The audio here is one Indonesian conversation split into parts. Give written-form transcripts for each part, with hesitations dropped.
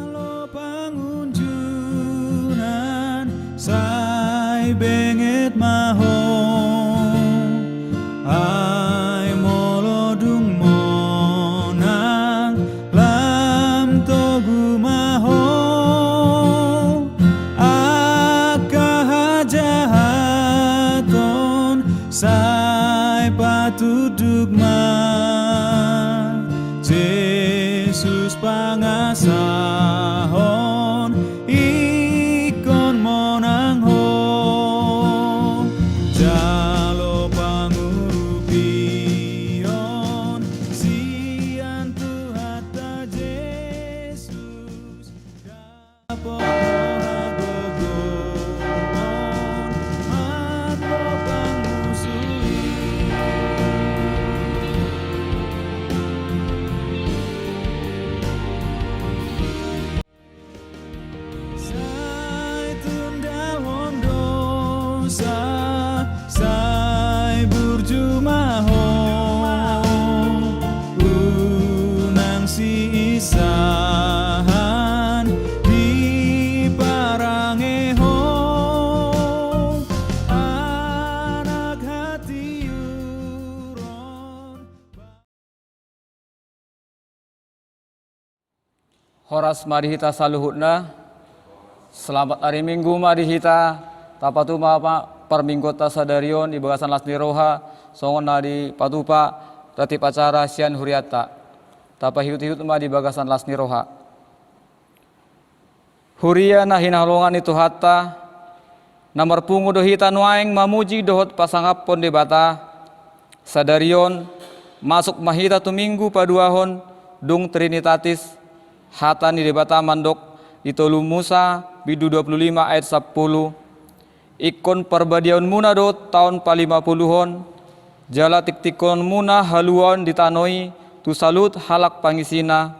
Jalo pangunjunan sai benget mahong ai molodung monang lam togu mahong akahajahaton sai patuduk Yesus pangasahon ikon monang ho jalo pangurupion sian tuhata Yesus dapo hagogon matlo pangusui sai burjumaho unang si isahan di parangeho anak hati uron Horas mari hita saluhutna. Selamat hari Minggu mari hita tapatuma perminggota sadarion di bagasan lasni roha songon di patupa ratip acara sian huriata tapa hiut-hiut ma di bagasan lasni roha huria na hinaholongan itu hatta namar pungu dohita nuaeng mamuji dohot pasangapon de bata sadarion masuk mahita tu minggu paduahon dung trinitatis hata ni de bata mandok ditolu Musa bidu 25 ayat 10 ikon perbadiaun muna do tahun pa50hon jala tiktikon muna haluan ditanoi tu salut halak pangisina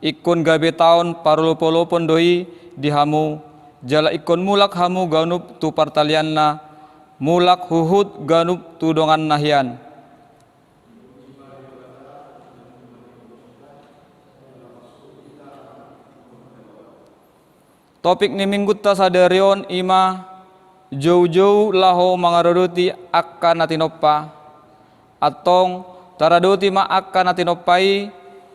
ikon gabe tahun parolopolopon doi dihamu jala ikon mulak hamu ganup tu partalianna mulak huhut ganup tu dongan nahian. Topik ni minggu ta sadarion ima jauh-jauh laho mangarodoti akka natinoppa atong taradoti ma akka natinopai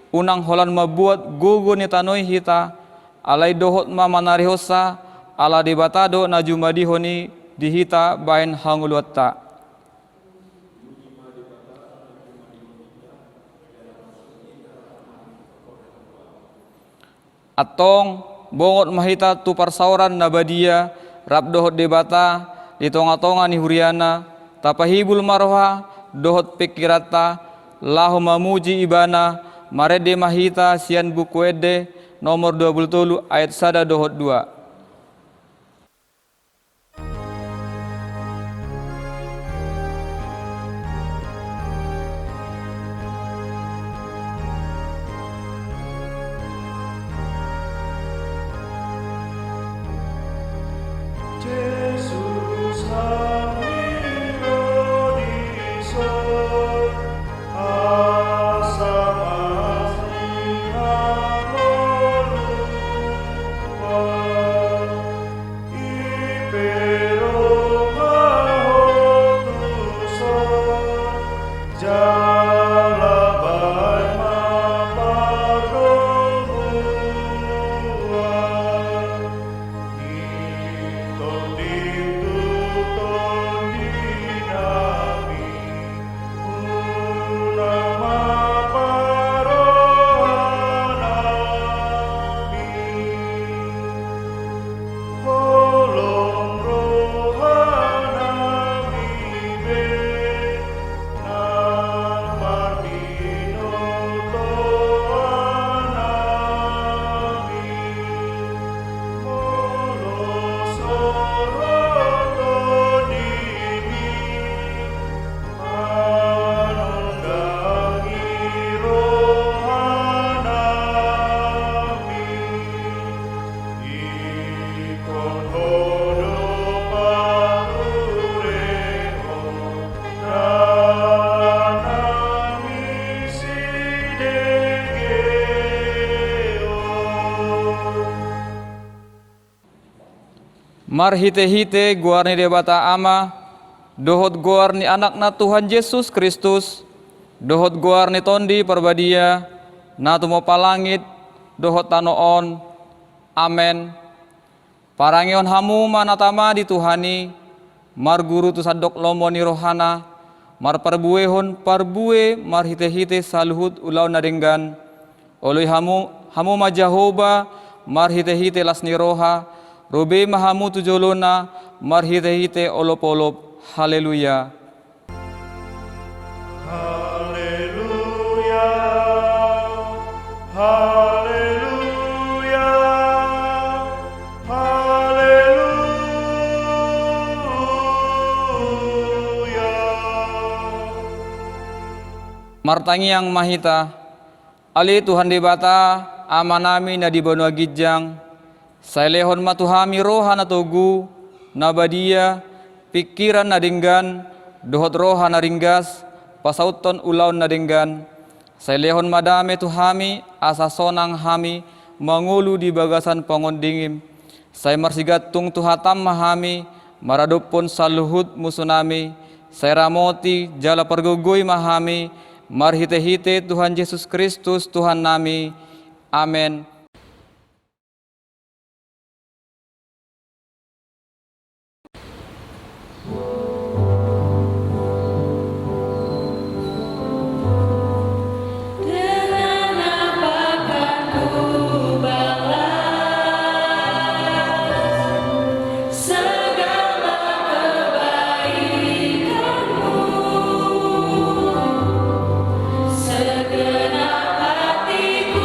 unang holan mabuat gugu ni tanoi hita alai dohot ma manarihosa ala dibatado na jumadihoni dihita bain hanguluatta atong bongot mahita tu parsauran nabadia rab dohot debata di tonga-tonga ni huriana tapahibul marwa dohot pikirata lahu mamuji ibana marede mahita sian buku ede nomor 27 ayat sada dohot 2. Asam asli halolu Mar hite-hite guarni debata ama, dohot guarni anakna Tuhan Yesus Kristus, dohot guarni tondi perbadia, na tumo palangit, dohot tanoon, amen. Parangion hamu manatama di Tuhani, mar guru tu sadok lomo ni rohana, mar parbuehon parbue mar hite-hite saluhut ulau nadenggan, oleh hamu ma Jehovah mar hite-hite las ni roha, robe mahamu tujolona mar hite-hite olop-olop. Haleluya. Haleluya, haleluya, haleluya. Martangi yang mahita, ali Tuhan debata, amanami na di banua gijang, sailehon matuhami roha na togu, nabadia, pikiran na dinggan, dohot roha na ringgas, pasauton ulaun na dinggan, sailehon madame tuhami, asa sonang hami, mangulu di bagasan pangondingim, say marsigatung tuhatam mahami, maradopon saluhut musunami, say ramoti jala pergogoy mahami, marhite-hite Tuhan Yesus Kristus Tuhan nami, amen. Segenap hatiku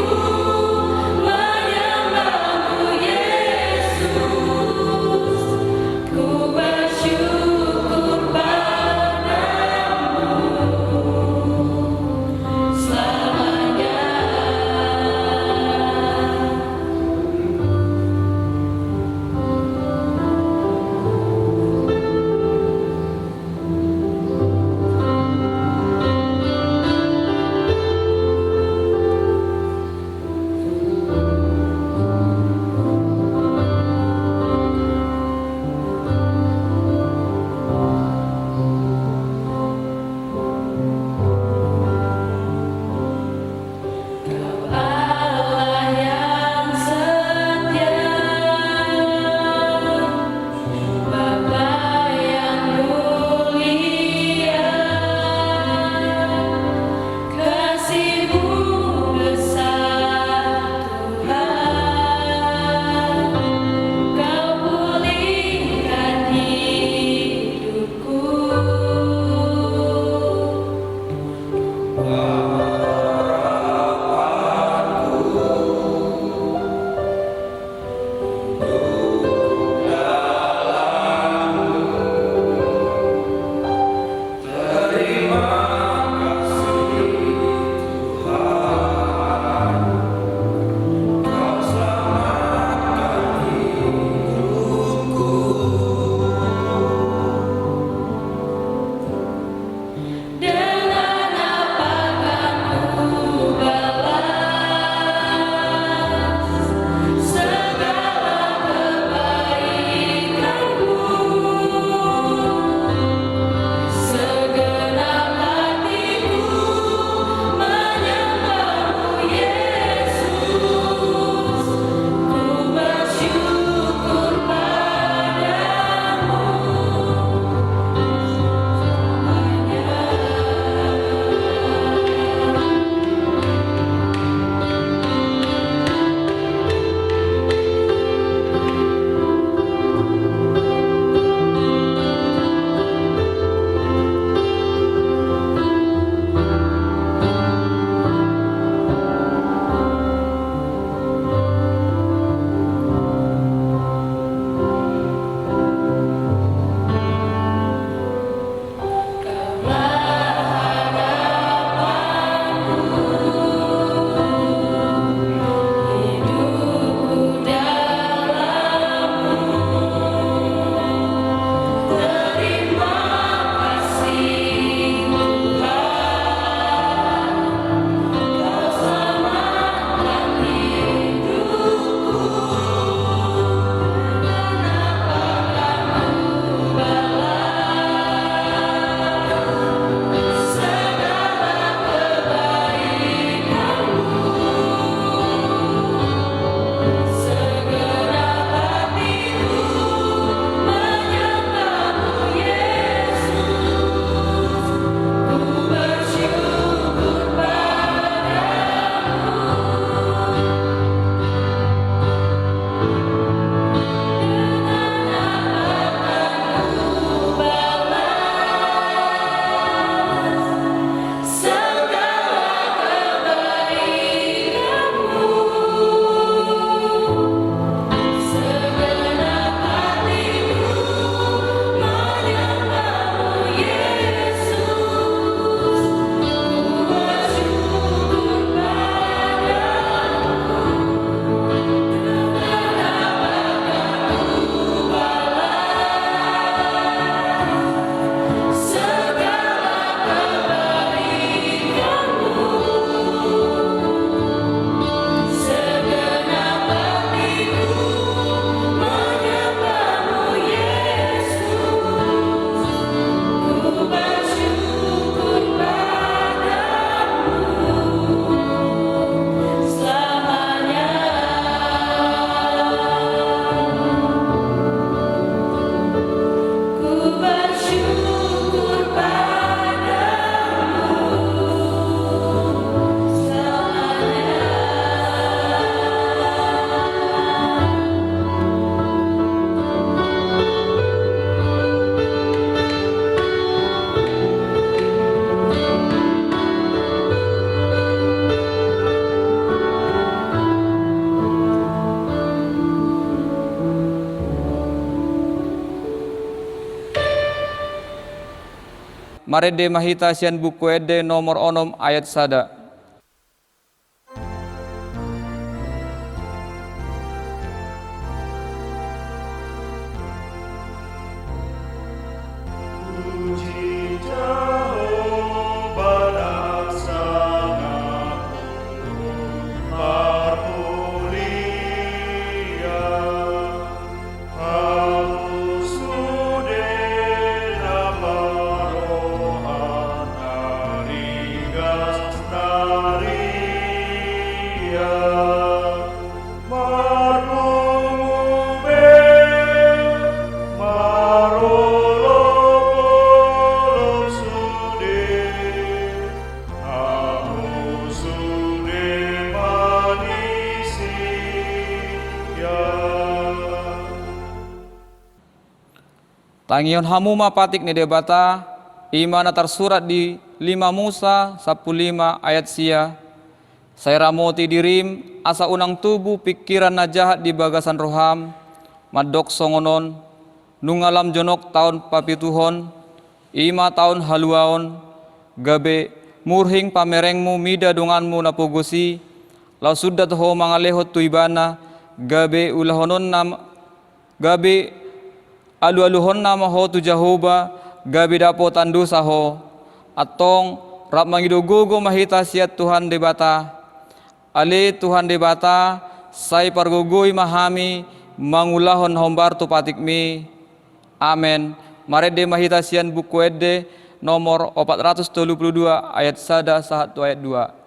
marede mahita sian buku ede nomor onom ayat sada. Puji Jehovah dasanaku Harmonia Halus sudena barohan Harigas naria Marmumube Marolopolop sude Amu sude manisi ya Tangion hamu mapatik ni debata imana tersurat di 5 Musa 15 ayat sia. Saya ramoti dirim asa unang tubuh pikiran na jahat di bagasan roham madok songonon nungalam jonok tahun papituhon 5 tahun haluaon gabe murhing pamerengmu mida dunganmu na pugusi lau sudah toho mangalehot tuibana gabe ulahonon nam gabe alu-aluhon nama ho tu Jehovah gabi dapo tandu saho atong rap mangidogogo mahita siat Tuhan debata ale Tuhan debata sai pargogoi mahami mangulahon hombar tu patikmi amen marede mahita sian buku ede nomor 432 ayat sada sahat ayat 2.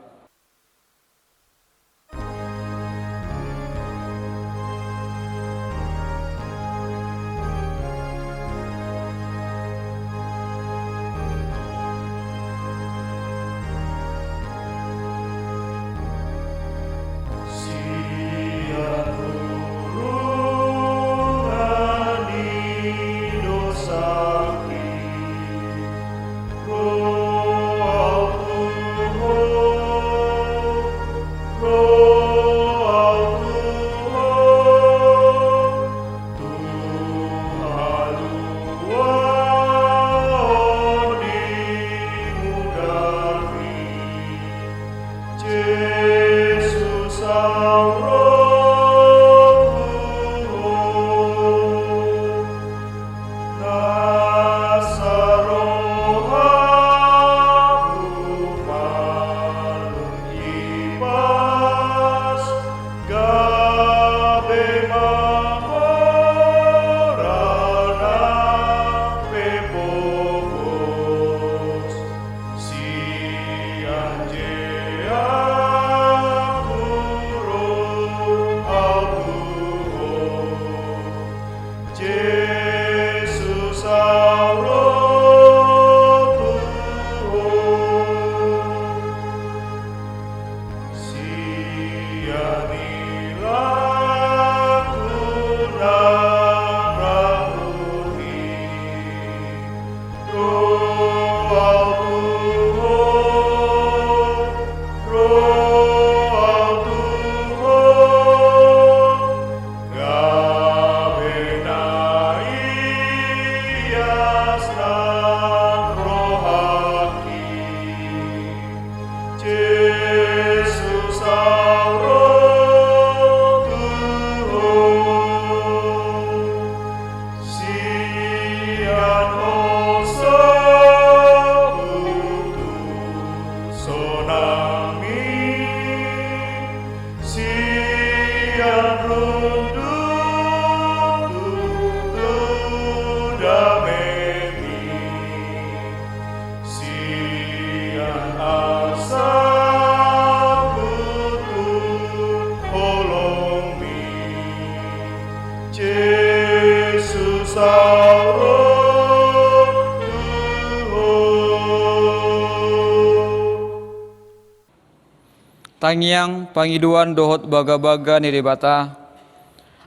Tangiang pangiduan dohot baga-baga ni debata.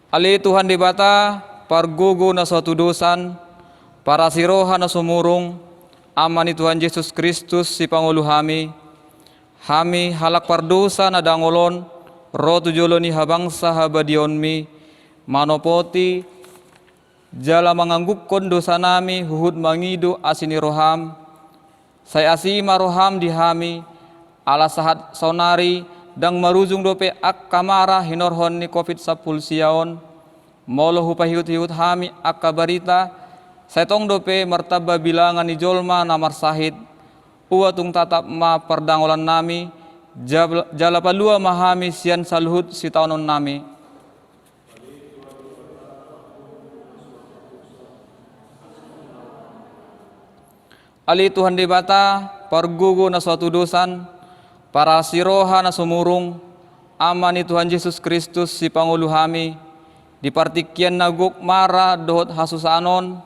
Ali Tuhan debata pargogo na suatu dosan para siroha na sumurung amani Tuhan Yesus Kristus si Pangulo hami halak pardosa na dangolon ro tujoloni habangsa habadion mi manopoti jala manganggukon dosa nami huhud mangido asini roham Saya asi maroham dihami ala sahat sonari dang marujung dope ak kamara hinorhon ni COVID-19 siaon molo hupahiyut-hiyut hami ak kabarita setong dope martaba bilangan ni jolma namar sahid uatung tatap ma perdangolan nami jala palua mahami sian saluhut si taunon nami. Ali Tuhan di bata pargugo na suatu dosan para siroha na sumurung amani Tuhan Yesus Kristus si Pangulo hami dipartikyan naguk mara dohot hasusanon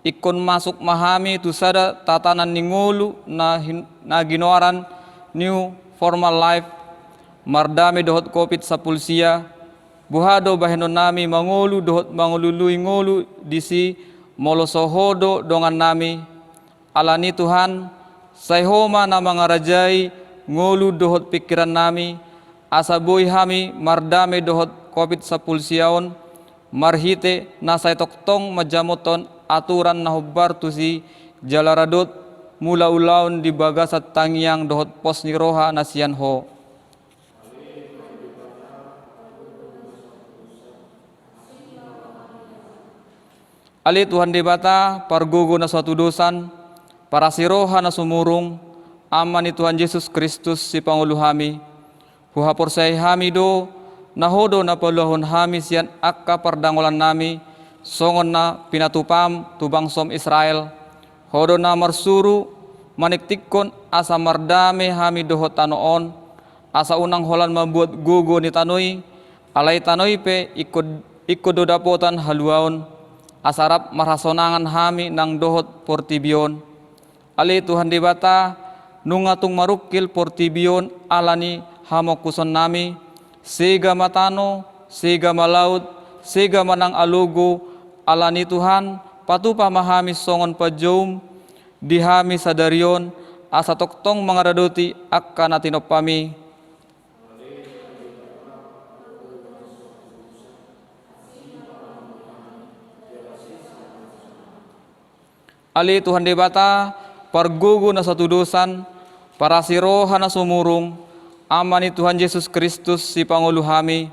ikon masuk mahami tu sada tatanan ningulu na ginoaran new formal life mardami dohot COVID sa pulsia buhado bahenon nami mangulu dohot mangulului ngulu disi molosohodo dongan nami alani Tuhan sayhoma na mga rajay ngulu dohot pikiran nami asaboy hami mardami dohot COVID-19 siaon marhite na say toktong majamoton aturan na hubbar tu si jalaradot mula ulaon di bagasat tangyang dohot pos ni roha na siyan ho. Ali Tuhan di bata pargugo na suatu dosan para siroha na sumurung ama ni Tuhan Yesus Kristus si Pangulo hami huhapor say hami do nahodo na paluhon hami siyan akka pardangolan nami songon na pinatupam tubang som Israel hodo na marsuru maniktikon asa mardame hami dohot tanoon asa unang holan mabuat gugo ni tanoy alay tanoy pe ikod dodapotan haluaon asarap marasonangan hami nang dohot portibion. Ali Tuhan di bata nungatung marukil portibion alani hamokuson nami sega matano sega malaut sega manang alugo alani Tuhan patupa mahami songon pajom dihami sadarion asa toktong mga radoti akka natinopami. Ali Tuhan di bata pargugo na satu dosan para siroha na sumurung ama ni Tuhan Yesus Kristus si Pangulo hami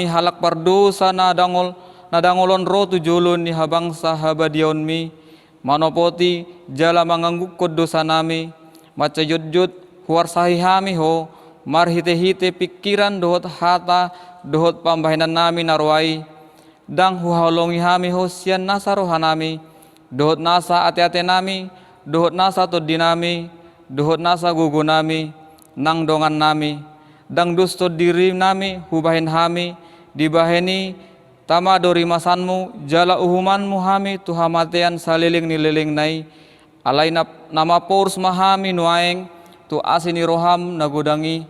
halak pardosa na dangolon ro tujulon ni habang sa habadion mi manopoti jala manganggukod dosa nami macayudjud huwar sahi hami ho marhite-hite pikiran dohot hata dohot pambahinan nami narwai dang huhalongi hami ho siyan nasa roha nami dohot nasa ate-ate nami dohot nasa tod dinami, dohot nasa gugu nami, nang dongan nami, dang dusto diri nami, hubahin hami, dibaheni, tama dori masanmu, jala uhumanmu hami, tuhamatean saliling nililing nai, alay nama pors mahami nuaeng, tu asini roham nagudangi,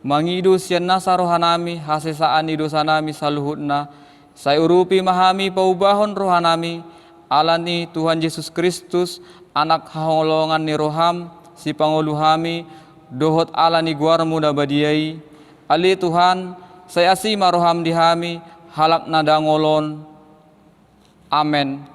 mangidu siyan nasa rohanami, hasesaan idosa nami saluhut na, sayurupi mahami paubahon rohanami, alani Tuhan Yesus Kristus, anak haholongan ni roham si Pangulo hami dohot ala ni guarmu na badiyai ali Tuhan saya si maroham dihami halak na dangolon amen.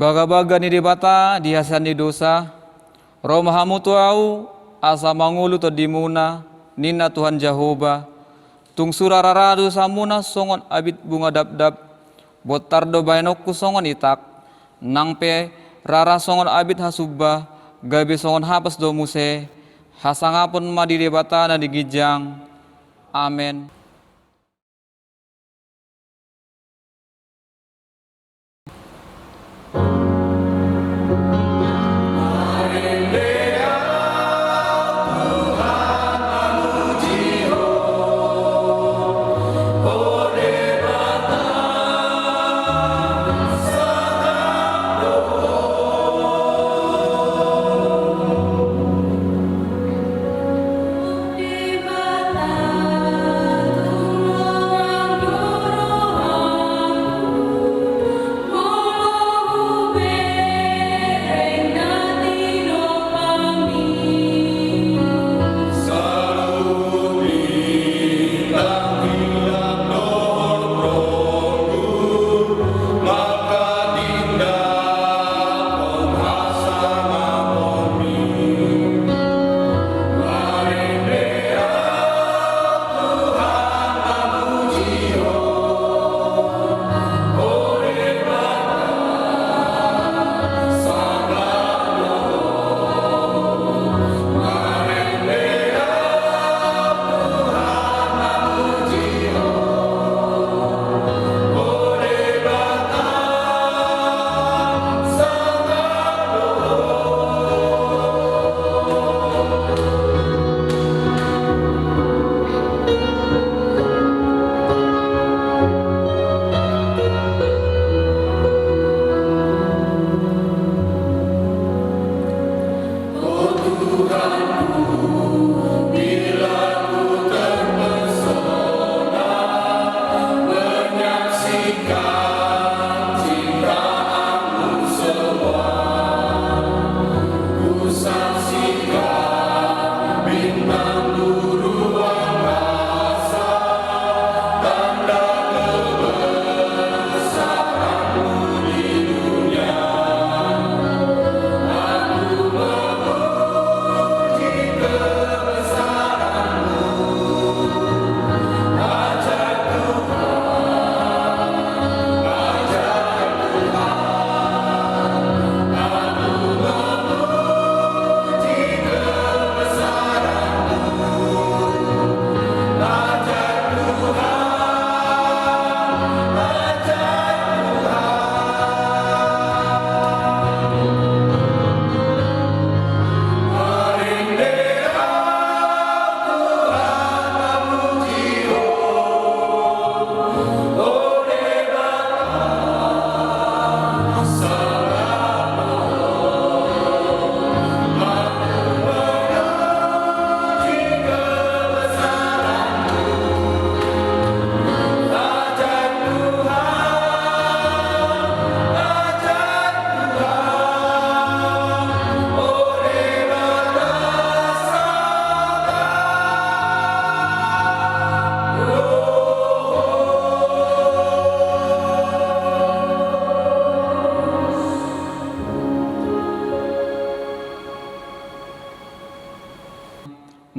Baga-baga ni dibata dihasan di dosa, roh mahamu tuau asa mangulu to dimuna nina Tuhan Jehovah. Tung surararadu samuna songon abit bunga dap-dap, botardo bainokku songon itak, nangpe rara songon abit hasubah, gabe songon hapas do muse, hasangapun madi debata na digijang. Amen.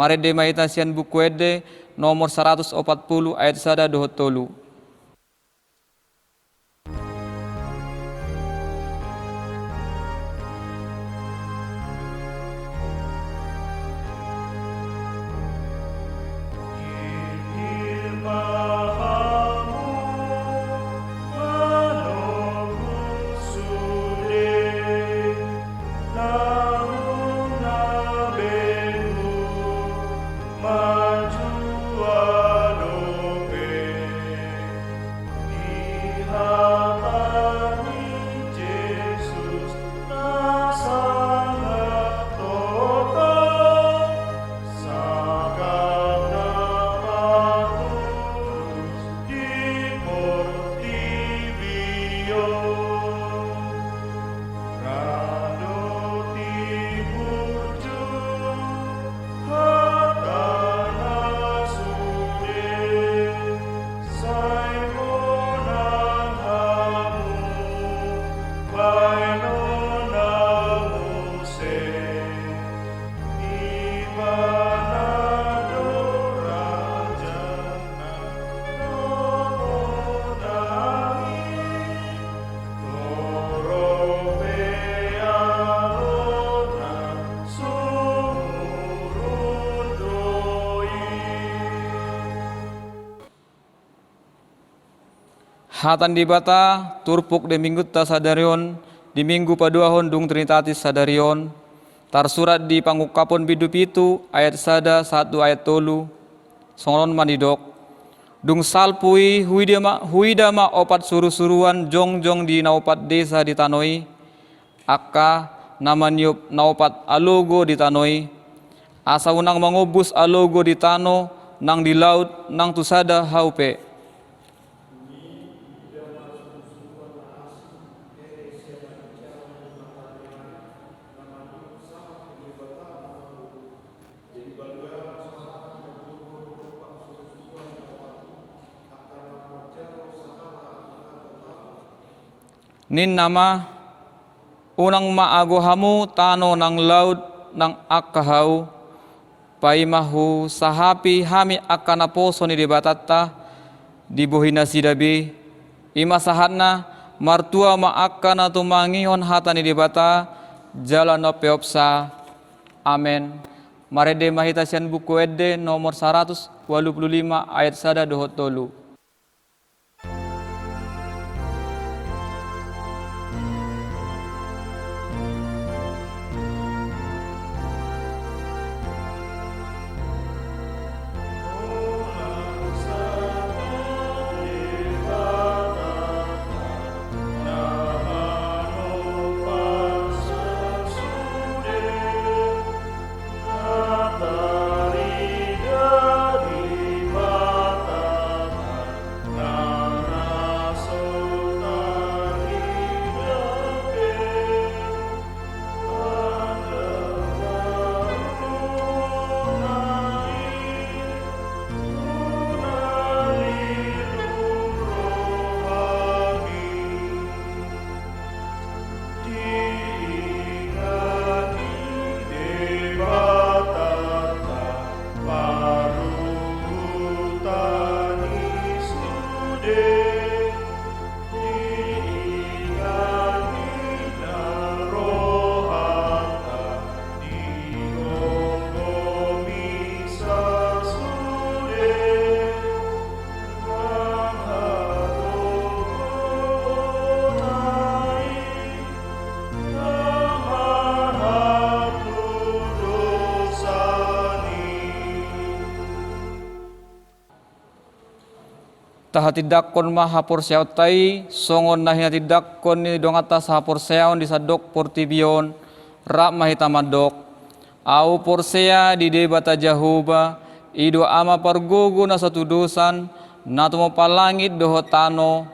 Mari de mahitasian buku ede nomor 140 ayat 1 dohot tolu. Hatan di bata turpuk de minggu ta sadarion di minggu paduahon dung trinitatis sadarion tarsurat di pangukapon bidu pitu ayat sada 1 ayat tolu songon manidok dung salpui huidama opat suru-suruan jong-jong di naupat desa di tanoi akka namanyup naupat alogo di tanoi asa unang mangobus alogo di tano nang di laut nang tusada haupe. Nin nama unang maago hamu tano nang laut nang akahau paimahu sahapi hami akana poso ni debatata dibuhina sidabi ima sahatna martua ma akana tumangihon hata ni debata jalano peopsa. Amen. Marede mahitasian buku edde nomor 185 ayat sada dohot tolu. Tahatidakkon mahapor tai songon nahina tidakkon ni dongata sahapor seaon di sadok portibion rak mahitamadok au porsea di debata jahuba ido ama pargogo na satu dosan na tumapalangit dohotano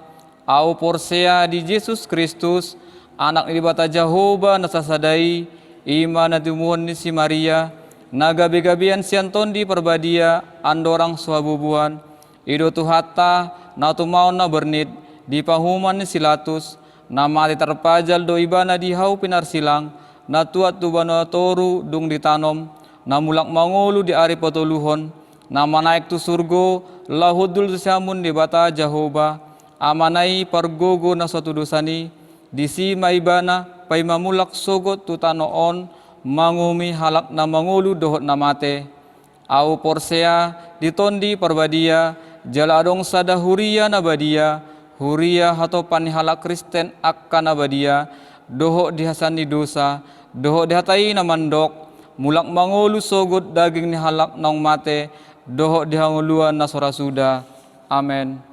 au porsea di Yesus Kristus anak ni debata jahuba na sasadai ima na tumuon ni si Maria na gabi-gabian sianton di perbadia andorang suhabubuan ido tuhata na tumaon na bernit di pahuman ni silatus na mati terpajal do ibana di hau pinarsilang na tuat tubano toru dung ditanom na mulak mangolu di ari potoluhon na manaik tu surgo lahudul siamun di bata Jahoba amanai pargogo na suatu dosani di si maibana pai mamulak sogot tu tanoon mangumi halak na mangolu dohot na mate au porsea ditondi perbadia jaladong sada huria nabadia huria hato panihala Kristen akka nabadia doho dihasani dosa doho dihatai namandok mulak mangolu sogot daging ni halak nang mate doho dihanguluan na sorasuda. Amen.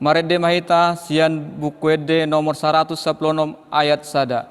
Marede mahita sian bukuede nomor 116 ayat sada.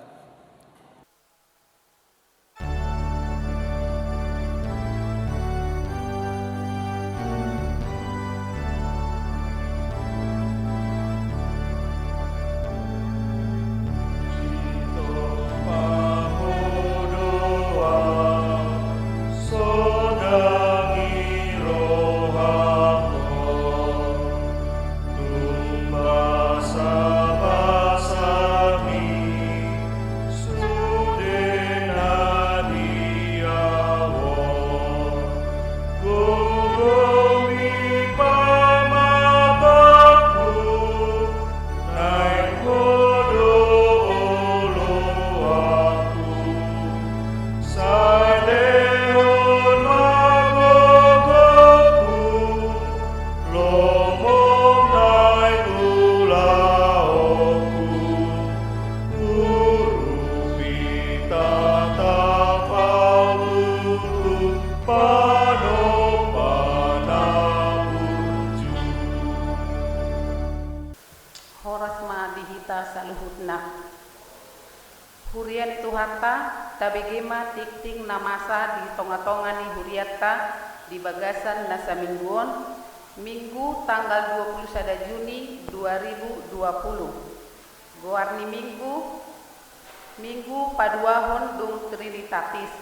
Horas ma dihita saluhutna. Hurian itu hatta tabegema tikting namasa di tonga-tonga ni huriatta di bagasan nasa mingguon Minggu tanggal 21 Juni 2020. Goarni Minggu paduahon dung Trinitatis.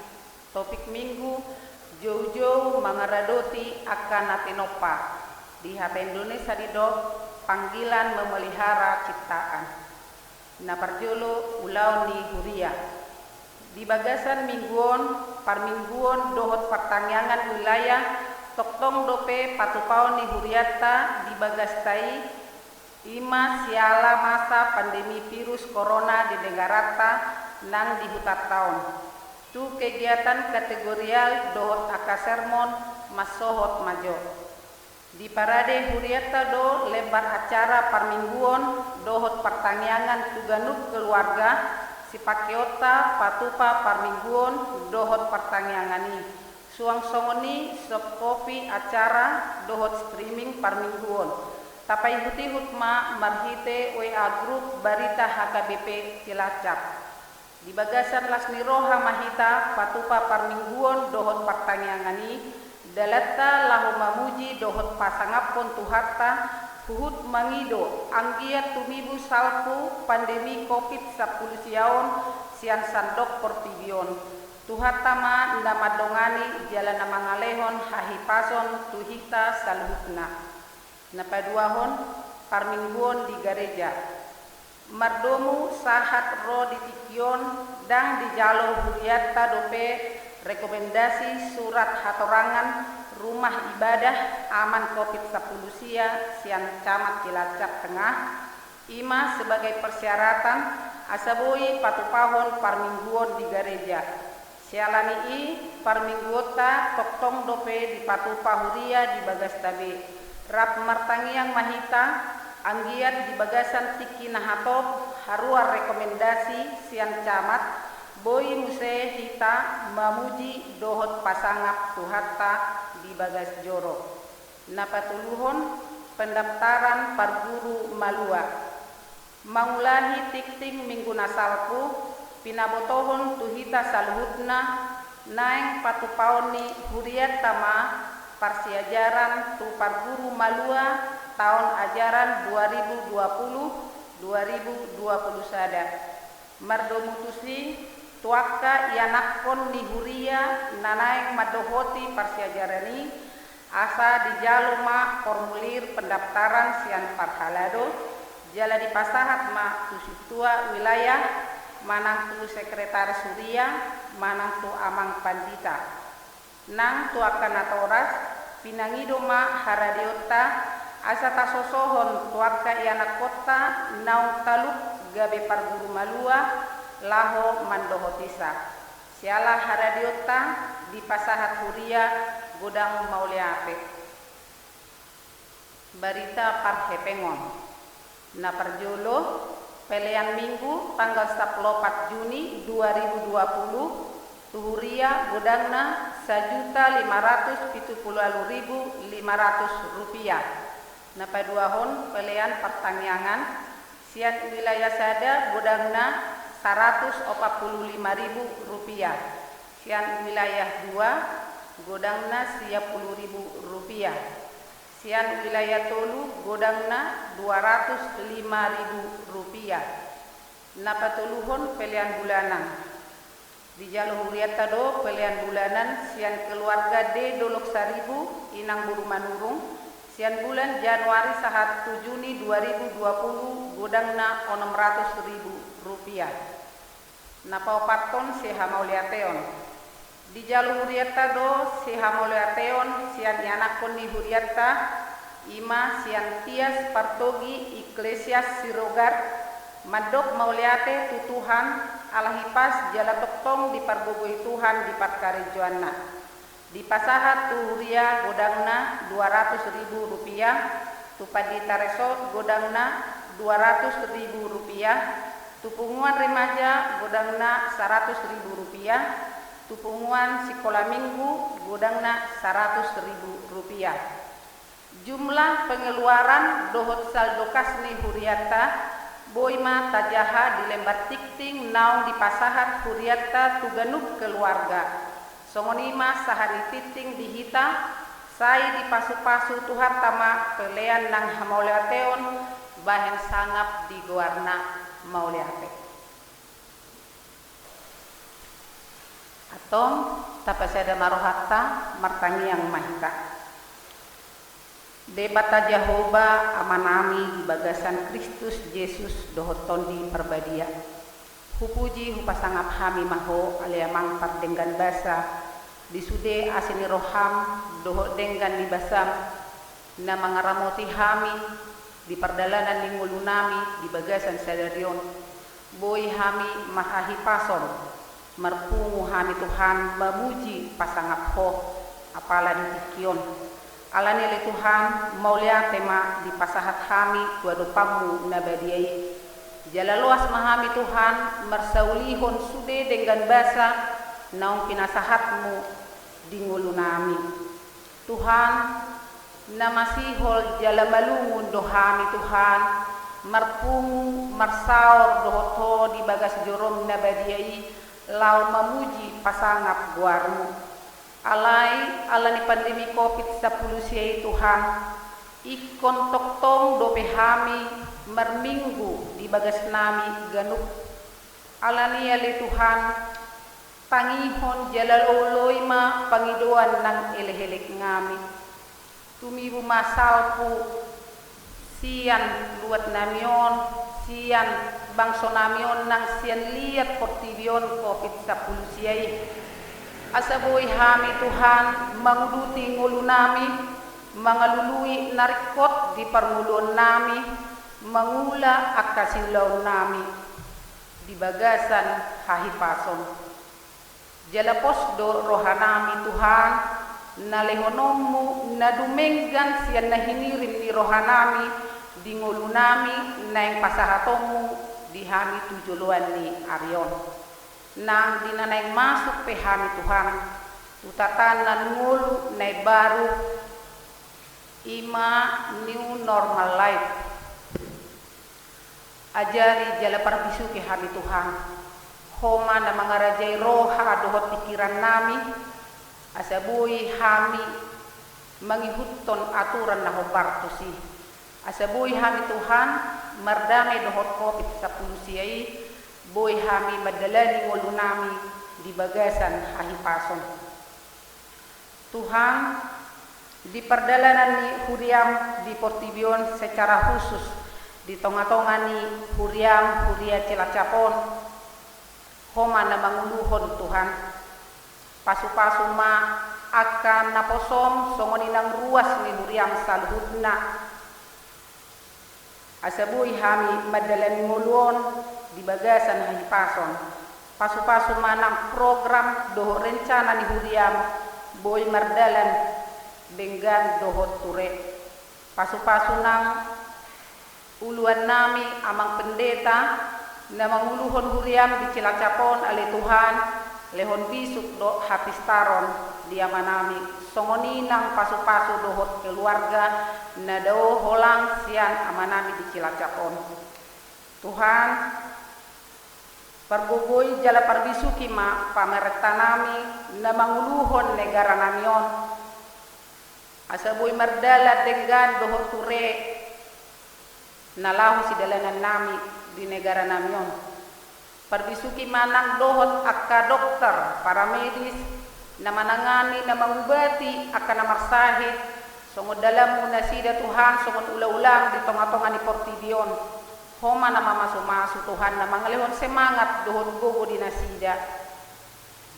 Topik Minggu jauh-jauh mangaradoti akan atenopa. Di HP Indonesia dido panggilan memelihara ciptaan. Naparjolo ulau ni huria. Di bagasan mingguon, parmingguon dohot pertangyangan wilayah toktong dope patupaon ni huriata di bagastai ima siala masa pandemi virus corona di negarata nang di hutat tahun. Tu kegiatan kategorial dohot akasermon masohot majo. Di parade huriata do lebar acara parmingguon dohot pertangyangan tuganuk keluarga si pakiota patupa parmingguon dohot pertangyangani suang songoni sop kopi acara dohot streaming parmingguon tapai huti hutma marhite WA grup barita HKBP Cilacap. Di bagasan lasniroha mahita patupa parmingguon dohot pertanyangani dalata lahu mamuji dohot pasangapon tuhatta puhut mangido anggiat tumibu salpu pandemi COVID-10 siaon sian sandok portibion tuhatta ma ndamadongani jalan mangalehon hahipason tuhita saluhutna napaduahon parmingguon di gereja mardomu sahat ro di tikion dang di jalo huriatta dope rekomendasi surat hatorangan rumah ibadah aman COVID-10 sian camat Cilacap Tengah ima sebagai persyaratan asaboi patupahon parmingguon di gereja sialani i parmingguota toktong dope di patupa huria di bagas tabe rap martangiang mahita anggiat di bagasan tiki nahatop harua rekomendasi sian camat boy muse hita mamuji dohot pasangap tuhatta di bagas joro napatuluhon pendaftaran parguru malua mangulahi tikting minggu nasalku pinabotohon tuhita saluhutna naeng patupaoni huriat tama parsiajaran tu parguru malua tahun ajaran 2020-2021 mardomutusi tuaka ianakon ni huria nanaeng madohoti parsiajarani asa di jaluma formulir pendaftaran sian parhalado jala di pasahat ma tusitua wilayah manang tu sekretaris huria manang tu amang pandita nang tu akan atoras pinangido ma haradiota asa tasosohon tuaka ianak kota naung taluk gabe parguru malua laho mandohotisa siala haradiota di pasahat huria godang mauliape barita parhepengon na parjolo pelean minggu tanggal 14 Juni 2020 tuhuria godangna 1.570.500 rupiah Napaduahon pelean pertaniangan sian wilayah sada godangna Rp145.000, sian wilayah 2 godangna Rp10.000, sian wilayah tolu godangna Rp205.000. Napatuluhon pelean bulanan di Jalur Huriata do pelean bulanan sian keluarga D Dolok Saribu Inang Buru Manurung sian bulan Januari sahat 7 Juni 2020 godangna Rp600.000. Napaopaton seha mauliateon di Jalur Huriata do seha mauliateon sian yanakon ni Huriata ima sian Tias Partogi Iglesias Sirogar madok mauliate tutuhan alahipas jala toktong di pargogoi Tuhan di parkarejoanna di pasahat tuhuria godangna Rp200.000 tupadita resort godangna Rp200.000 tupunguan remaja godangna Rp100.000 tupunguan sekolah minggu godangna Rp100.000. Jumlah pengeluaran dohot saldo kasni Huriata boima tajaha di lembar tikting naung di pasahat Huriata tuganuk keluarga songonima sahari titing dihita sai di pasu-pasu Tuhan tama pelean nang hamauliateon bahen sangap di goarna mauliate atong tapasada marohatta martangiang mahita debata Jehovah amanami di bagasan Kristus Yesus dohoton di perbadia hupuji hupasangap hami maho aliamang pardenggan basa disude asini roham doho denggan di basam na mangaramoti hami di perdalanan lingulunami di bagasan sadarion boy hami mahahi pason merpungu hami Tuhan memuji pasangap ho apalan tikion alani le Tuhan maulia tema di pasahat hami tuadopamu nabadiai jala luas mahami Tuhan mersaulihon sude dengan basa naung pinasahatmu di ngulunami Tuhan namasihol jala malungun dohami Tuhan marpungu marsaur dohoto di bagas jorom nabadiai lau memuji pasangap guarmu alai alani pandemi COVID-19 siai Tuhan ikon toktong dope hami merminggu di bagas nami ganuk alani ali Tuhan pangihon jalal oloima pangidoan nang elehelek ngami tumibu masalpu sian luat namion sian bangso namion nang sian liat portibion COVID-19 siai asaboy hami Tuhan manguduti ngulu nami mangalului narikot di parmulon nami mangula akasilaw nami di bagasan hahipason jalapos do rohanami Tuhan nalehonomu nadumenggan sian nahinirim ni rohanami di ngulunami naing pasahatomu di hami tujuluan ni Arion nang dinanaing masuk pe hami Tuhan tutatanan ngulu naik baru ima new normal life ajari jala parbisu ke hami Tuhan homa na mangarajai roha dohot pikiran nami asabui hami mangihutton aturan na hobartosi asabui hami Tuhan mardame dohot COVID-19 siai boy hami madalani ngulu nami di bagasan hahipason Tuhan di perdalanan ni huriam di Portibion secara khusus di tonga-tonga ni huriam huria Cilacapon homa na manguluhon Tuhan pasu-pasu ma akan naposom songoni nang ruas ni huriam salhudna asabui hami madalan nguluon di bagasan hahipason pasu-pasu manang program doho rencana ni huriam boy mardalan dengan dohot ture pasu-pasu nang uluan nami amang pendeta na manguluhon huriam di Cilacapon ali Tuhan lehon bisuk do hapistaron dia manami songoni nang pasu-pasu dohot keluarga nadao holang sian amanami di Cilacapon. Tuhan pergugoi jala parbisuki ma pameretanami na manguluhon negara namion asaboy mardala dengan dohot ture nalahu si dalanan nami di negara namion. Parbisuki manang dohot akka dokter, para medis na manangani na mangubati akka namarsahid sungod dalam muna sida Tuhan sungod ula-ulang di tonga-tonga ni Portidion homa na mamasu-masu Tuhan na mangalehon semangat dohon gogo di nasida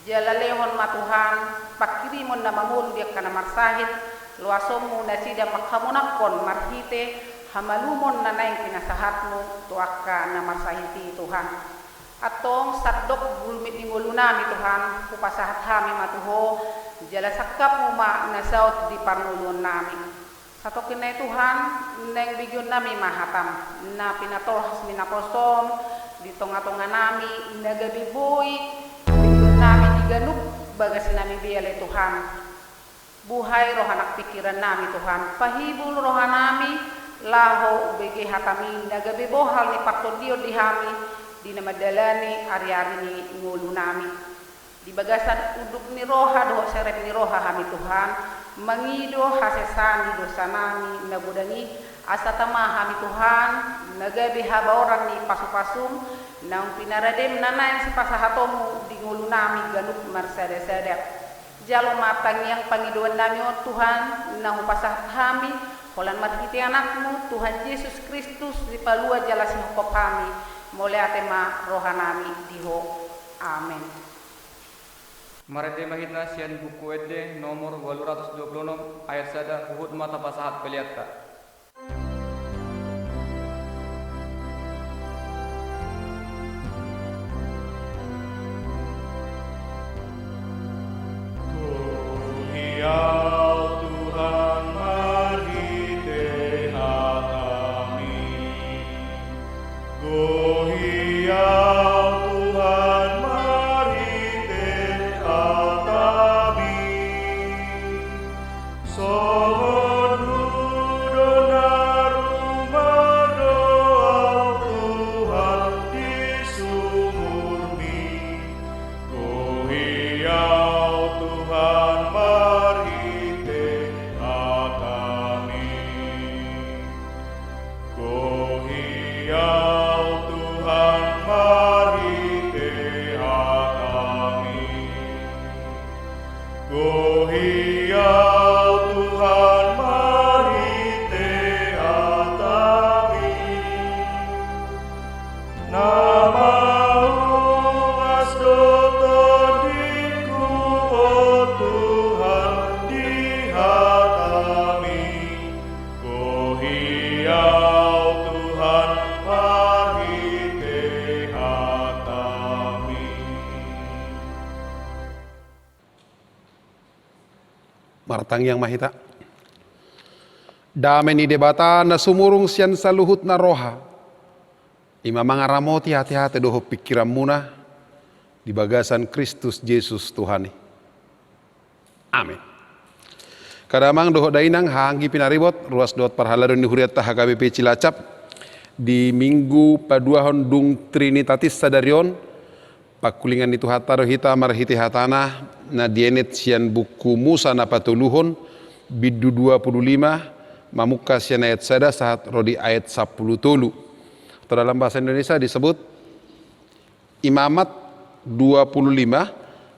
jalalehon ma Tuhan pakirimon na mangulu di akka namarsahid luasom muna sida makhamunakon marhite hamalumon na naing pinasahatmu tu akka namarsahiti Tuhan. Atong sadok gulmit ningulu nami Tuhan kupasahat kami matuho jala sakap uma nasaut di parnulun nami sato kinay Tuhan neng bigyon nami mahatam na pinatolhas minakosom di tonga-tonga nami nagabiboy bigyon nami diganuk bagas nami biyale Tuhan buhay rohanak pikiran nami Tuhan pahibul rohanami laho bege hatami nagabibohal ni partondio di hami di namadalani ari-ari ni ngulu nami di bagasan uduk ni roha doh seret ni roha kami Tuhan mangido hasesan di dosa nami nabudangi asa tamah kami Tuhan nagabi haba orang ni pasu-pasum nang pinaradem nanay si pasahatomu di ngulu nami ganuk marsada-sada jalo matang yang pangiduan nami o Tuhan nang upasah kami holan marhiti anakmu Tuhan Yesus Kristus di palua jalasi hukop kami mulai atema rohanami diho. Amin. Marete mahita sian buku ede nomor 826 ayat sada uhud mata pasahat peliata. Martang yang mahita dameni debata na sumurung sian saluhut na roha ima mangaramoti hati-hati doho pikiran muna di bagasan Kristus Yesus Tuhani. Amin. Kadamang doho dainang hanggi pinaribot ruas dot parhaladon ni huriat HKBP Cilacap di minggu paduahon dung Trinitatis Sadarion pakulingan itu hataro hita marhiti hatana na dienet sian buku Musa na patuluhon biddu 25 mamuka sian ayat sada saat rodi ayat 10 tolu atau dalam bahasa Indonesia disebut Imamat 25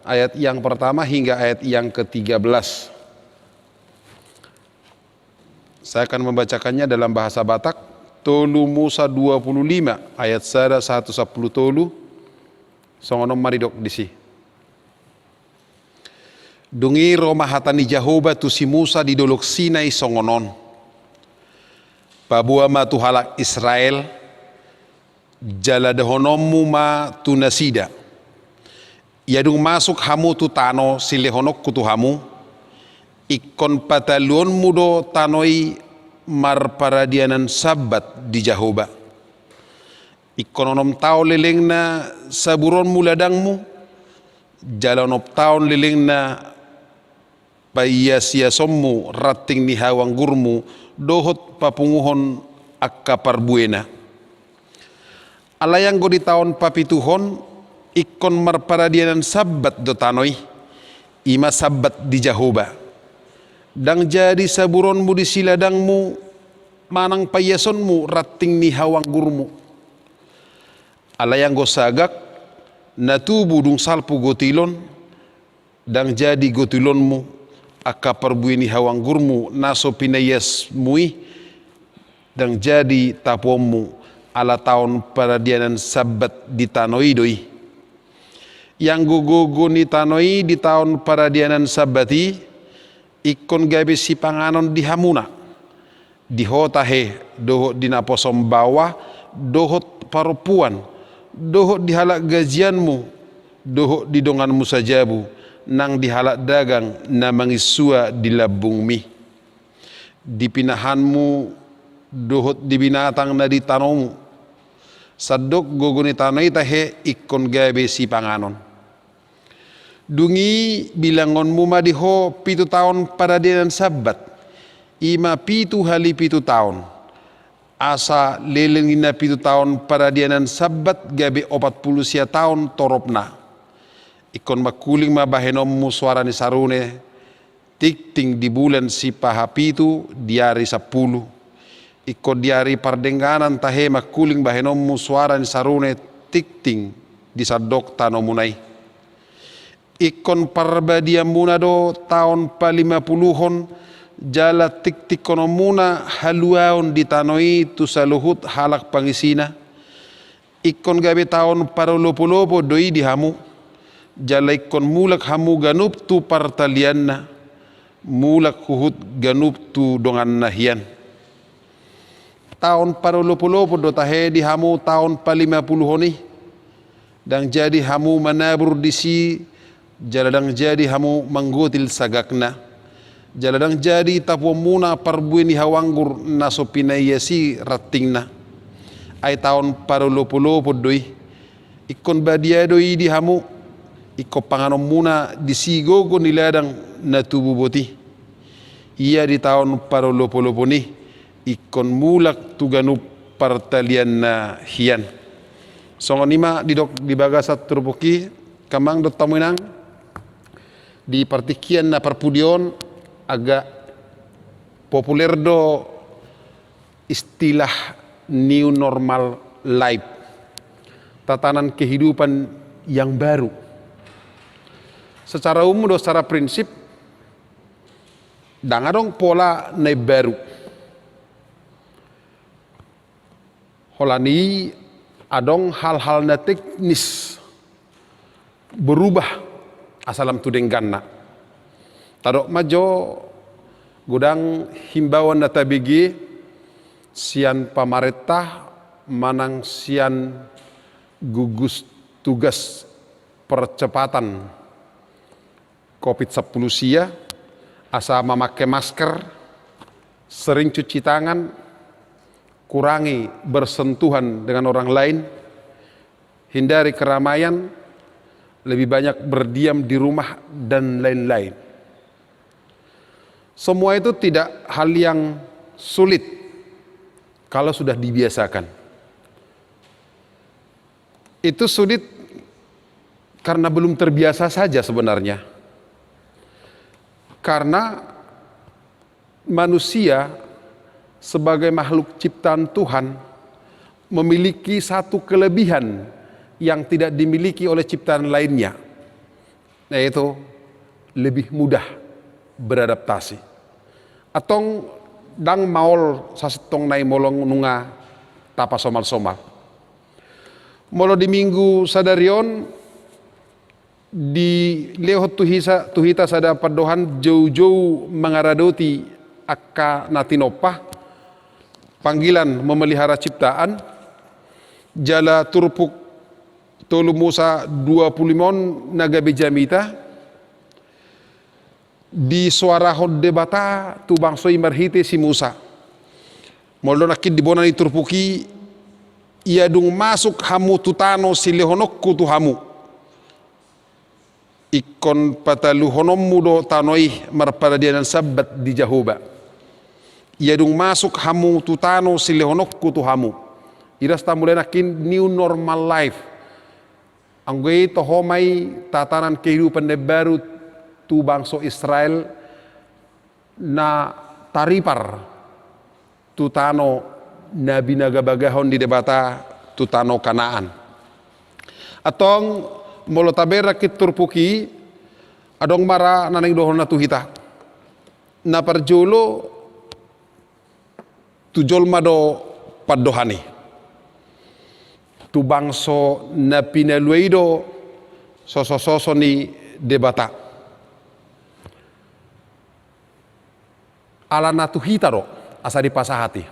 ayat yang pertama hingga ayat yang ke-13. Saya akan membacakannya dalam bahasa Batak. Tolu Musa 25 ayat sada 110 tolu songonom maridok disi. Dungi Roma hatani Jahoba tu si Musa di dolok Sinai songonon. Pabua ma tu halak Israel jala dehonomu ma tu nasida. Yadung masuk hamu tu tano silehonok kutu hamu. Ikon pataluon mudo tanoi mar paradianan sabat di Jahoba. Ikononom tau lelengna saburon muladangmu jalanop taon liling na paiya-sia sommu rating ni hawang gurmu dohot papunguhon akka parbuena. Alayang go di taon papituhon ikon marparadianan sabat do tanoi ima sabat di Jahoba. Dang jadi saburonmu di siladangmu manang payasonmu rating ni hawang gurmu. Alayang go sagak natubu dung salpu gotilon dang jadi gotilonmu akka parbuini hawang gurmu naso pinayas mui dang jadi tapommu ala tahun paradianan sabat di tanoi doi. Yang gugugu ni tanoi di tahun paradianan sabati ikon gabe si panganon di hamuna dihotahe dohot dinaposom bawah dohot parupuan dohot dihalak gajianmu dohot di donganmu sajabu nang dihalak dagang na mangisua di labung mi dipinahanmu dohot di binatang na di tanomu sadok gogoni tanoi tahe ikon gabe si panganon. Dungi bilangonmu madiho 7 tahun paradianan sabat ima 7 hali 7 tahun asa lelengina 7 tahun paradianan sabat gabe 40 sia tahun toropna ikon makuling mabahenommu suara ni sarune tikting di bulan si paha 7 di hari 10 ikon di hari pardengganan tahe makuling bahenommu suara ni sarune tikting di sadok tanomunai ikon parbadia muna do tahun pa-50hon jala tik-tik kono muna haluaon di tanoi tu saluhut halak pangisina ikon gabe tahun parolopo-lopo doi di hamu jala ikon mulak hamu ganup tu partalianna mulak huhut ganup tu dongan nahian tahun parolopo-lopo do tahe di hamu tahun pa-50honi dan jadi hamu manabur di si jaladang jadi hamu manggotil sagakna jaladang jadi tapu muna parbuini hawanggur naso pinayasi ratingna ay taon parolopo-lopo doi ikon badia doi di hamu iko panganom muna di sigogo niladang na tubu boti iya di taon parolopo-lopo ni ikon mulak tuganu partalian na hian songonima didok di bagasat turbuki kamang dot tamunang di partikian na parpudion agak populer do istilah new normal life tatanan kehidupan yang baru secara umum do secara prinsip dangadong pola na baru holani adong hal-hal na teknis berubah asalam tudeng ganna tadok majo gudang himbauan na tabigi sian pamarentah manang sian gugus tugas percepatan COVID-10 sia asa memakai masker sering cuci tangan kurangi bersentuhan dengan orang lain hindari keramaian lebih banyak berdiam di rumah dan lain-lain. Semua itu tidak hal yang sulit kalau sudah dibiasakan. Itu sulit karena belum terbiasa saja sebenarnya. Karena manusia sebagai makhluk ciptaan Tuhan memiliki satu kelebihan yang tidak dimiliki oleh ciptaan lainnya, yaitu lebih mudah beradaptasi. Atong dang maol sasetong nai molong nunga tapa somal-somal. Molo di minggu sadarion di lehot tuhita sada padohan jauh-jauh mengaradoti akka natinopah panggilan memelihara ciptaan jala turpuk tolu Musa 25 nagabe jamita di suara debata tu bangsoi marhite si Musa moldo nakid di bonani turpuki ia dung masuk hamu tutano si lehonokku tu hamu ikon pataluhonom mudo tanoi marparadianan sabat di Jahoba. Ia dung masuk hamu tutano silehonok kutu hamu. Iras tamulai nakin new normal life. Anggoi tohomai tatanan kehidupan baru tu bangsa Israel na taripar tutano nabi nagabagahon di debata tutano Kanaan. Atong molotabera kit turpuki adong mara naneng dohon na tuhita. Na parjolo tujol mado padohani. Tu bangso na pinaluido soso ni debata. Ala na tuhita do asa di pasahati.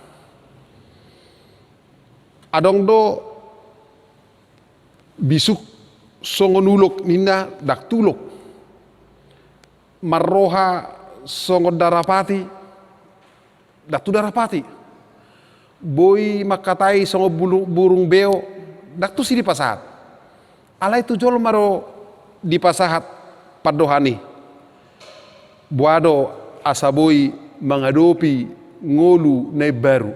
Adong do bisuk songonulok nina dak tulok marroha songon darapati dak tu darapati boy makatai songo burung beo dak tu sidi pasahat alai tu jol maro di pasahat padohani buado asaboy mengadopi ngolu nai baru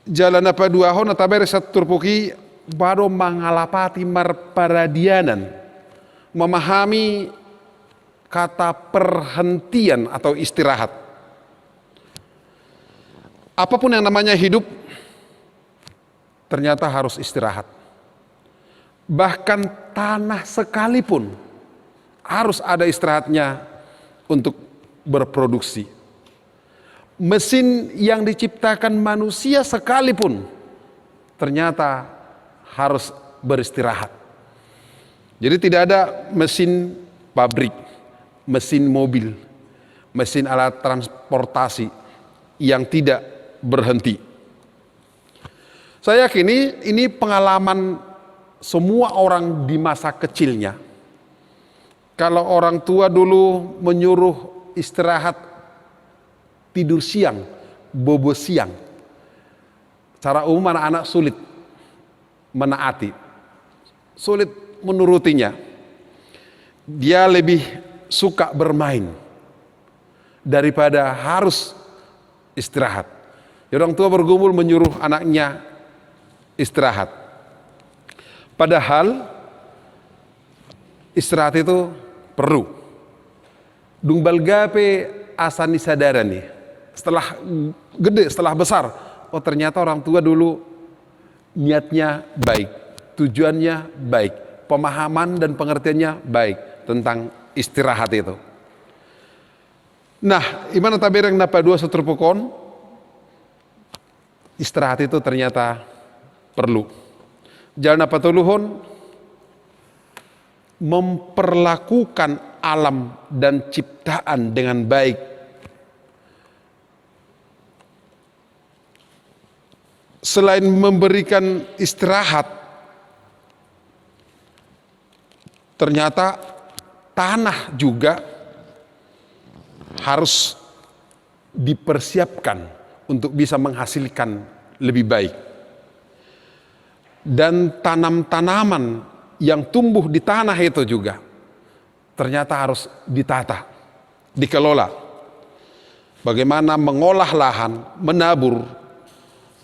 jalan apa dua hon tabere satu turpuki baru mengalapati marparadianan memahami kata perhentian atau istirahat. Apapun yang namanya hidup ternyata harus istirahat. Bahkan tanah sekalipun harus ada istirahatnya untuk berproduksi. Mesin yang diciptakan manusia sekalipun ternyata harus beristirahat. Jadi tidak ada mesin pabrik, mesin mobil, mesin alat transportasi yang tidak berhenti. Saya yakini ini pengalaman semua orang di masa kecilnya. Kalau orang tua dulu menyuruh istirahat tidur siang, bobo siang. Secara umum anak-anak sulit menaati, sulit menurutinya. Dia lebih suka bermain daripada harus istirahat. Orang tua bergumul menyuruh anaknya istirahat. Padahal istirahat itu perlu. Dungbal gape asani sadarani. Setelah gede, setelah besar, oh ternyata orang tua dulu niatnya baik, tujuannya baik, pemahaman dan pengertiannya baik tentang istirahat itu. Nah, imana tabereng napa dua seterpukon, istirahat itu ternyata perlu. Jalan apa tuluhon, memperlakukan alam dan ciptaan dengan baik. Selain memberikan istirahat, ternyata tanah juga harus dipersiapkan untuk bisa menghasilkan lebih baik. Dan tanam-tanaman yang tumbuh di tanah itu juga ternyata harus ditata, dikelola. Bagaimana mengolah lahan, menabur,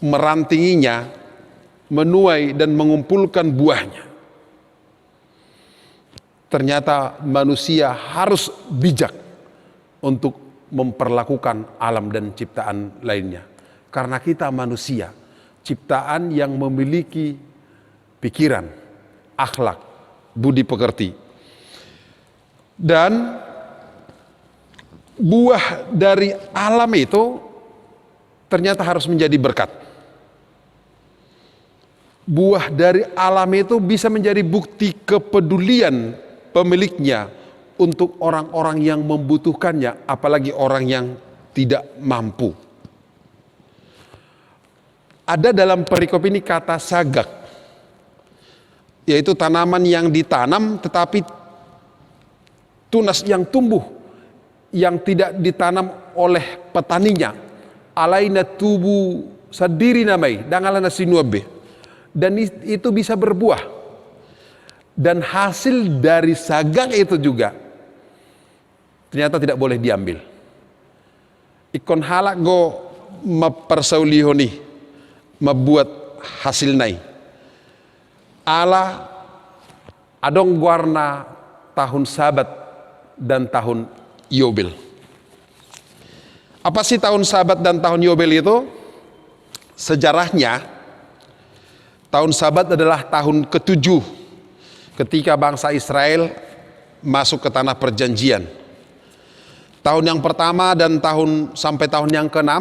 merantinginya, menuai dan mengumpulkan buahnya. Ternyata manusia harus bijak untuk memperlakukan alam dan ciptaan lainnya. Karena kita manusia, ciptaan yang memiliki pikiran, akhlak, budi pekerti. Dan buah dari alam itu ternyata harus menjadi berkat. Buah dari alam itu bisa menjadi bukti kepedulian pemiliknya untuk orang-orang yang membutuhkannya, apalagi orang yang tidak mampu. Ada dalam perikop ini kata sagak, yaitu tanaman yang ditanam tetapi tunas yang tumbuh, yang tidak ditanam oleh petaninya. Alaina tubuh sendiri namai, dangalana sinuabe. Dan itu bisa berbuah. Dan hasil dari sagak itu juga ternyata tidak boleh diambil. Ikon halak go mapersaulihoni, membuat hasil nai. Ala adong warna tahun Sabat dan tahun Yobel. Apa sih tahun Sabat dan tahun Yobel itu? Sejarahnya, tahun Sabat adalah tahun ke-7 ketika bangsa Israel masuk ke tanah perjanjian. Tahun yang pertama dan sampai tahun yang ke-6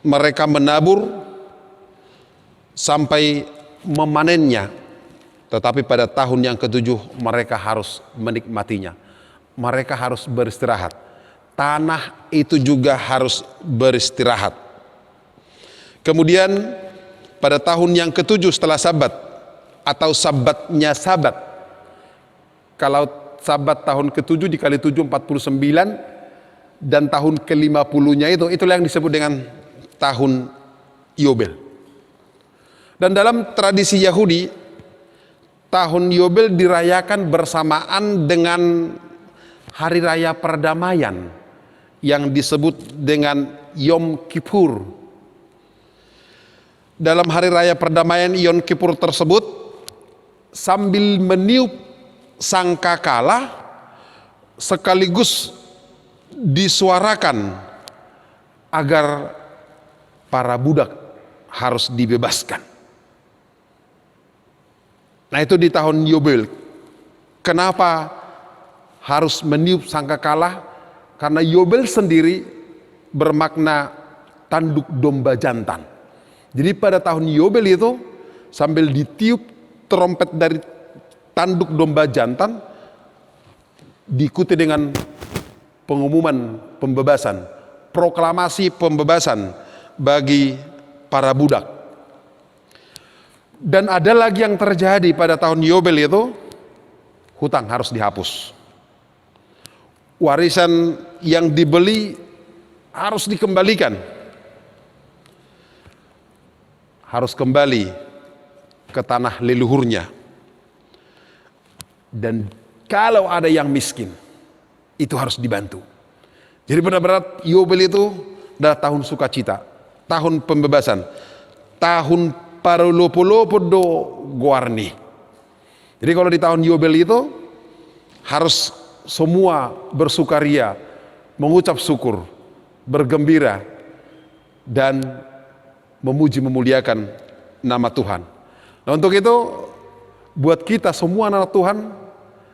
mereka menabur sampai memanennya. Tetapi pada tahun yang ke-7 mereka harus menikmatinya. Mereka harus beristirahat. Tanah itu juga harus beristirahat. Kemudian pada tahun yang ke-7 setelah Sabat atau Sabatnya Sabat. Kalau Sabat tahun ke-7 dikali 7 49 dan tahun ke-50-nya itulah yang disebut dengan tahun Yobel. Dan dalam tradisi Yahudi, tahun Yobel dirayakan bersamaan dengan hari raya perdamaian yang disebut dengan Yom Kippur. Dalam hari raya perdamaian Yom Kippur tersebut, sambil meniup sangkakala sekaligus disuarakan agar para budak harus dibebaskan. Nah, itu di tahun Yobel. Kenapa harus meniup sangkakala? Karena Yobel sendiri bermakna tanduk domba jantan. Jadi pada tahun Yobel itu sambil ditiup trompet dari tanduk domba jantan, diikuti dengan pengumuman pembebasan, proklamasi pembebasan bagi para budak. Dan ada lagi yang terjadi pada tahun Yobel itu, hutang harus dihapus. Warisan yang dibeli harus dikembalikan. Harus kembali ke tanah leluhurnya. Dan kalau ada yang miskin, itu harus dibantu. Jadi benar-benar Yobel itu adalah tahun sukacita, tahun pembebasan, tahun parolopo-lopo do guarni. Jadi kalau di tahun Yobel itu harus semua bersukaria, mengucap syukur, bergembira, dan memuji memuliakan nama Tuhan. Nah, untuk itu buat kita semua anak Tuhan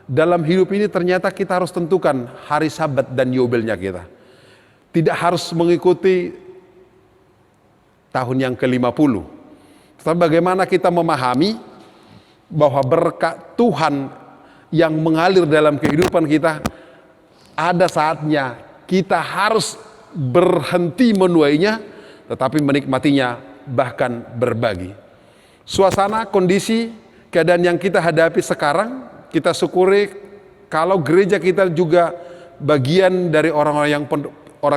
dalam hidup ini ternyata kita harus tentukan hari Sabat dan Yobelnya kita. Tidak harus mengikuti tahun yang ke-50. Tetapi bagaimana kita memahami bahwa berkat Tuhan yang mengalir dalam kehidupan kita, ada saatnya kita harus berhenti menuainya, tetapi menikmatinya, bahkan berbagi. Suasana, kondisi, keadaan yang kita hadapi sekarang, kita syukuri kalau gereja kita juga bagian dari orang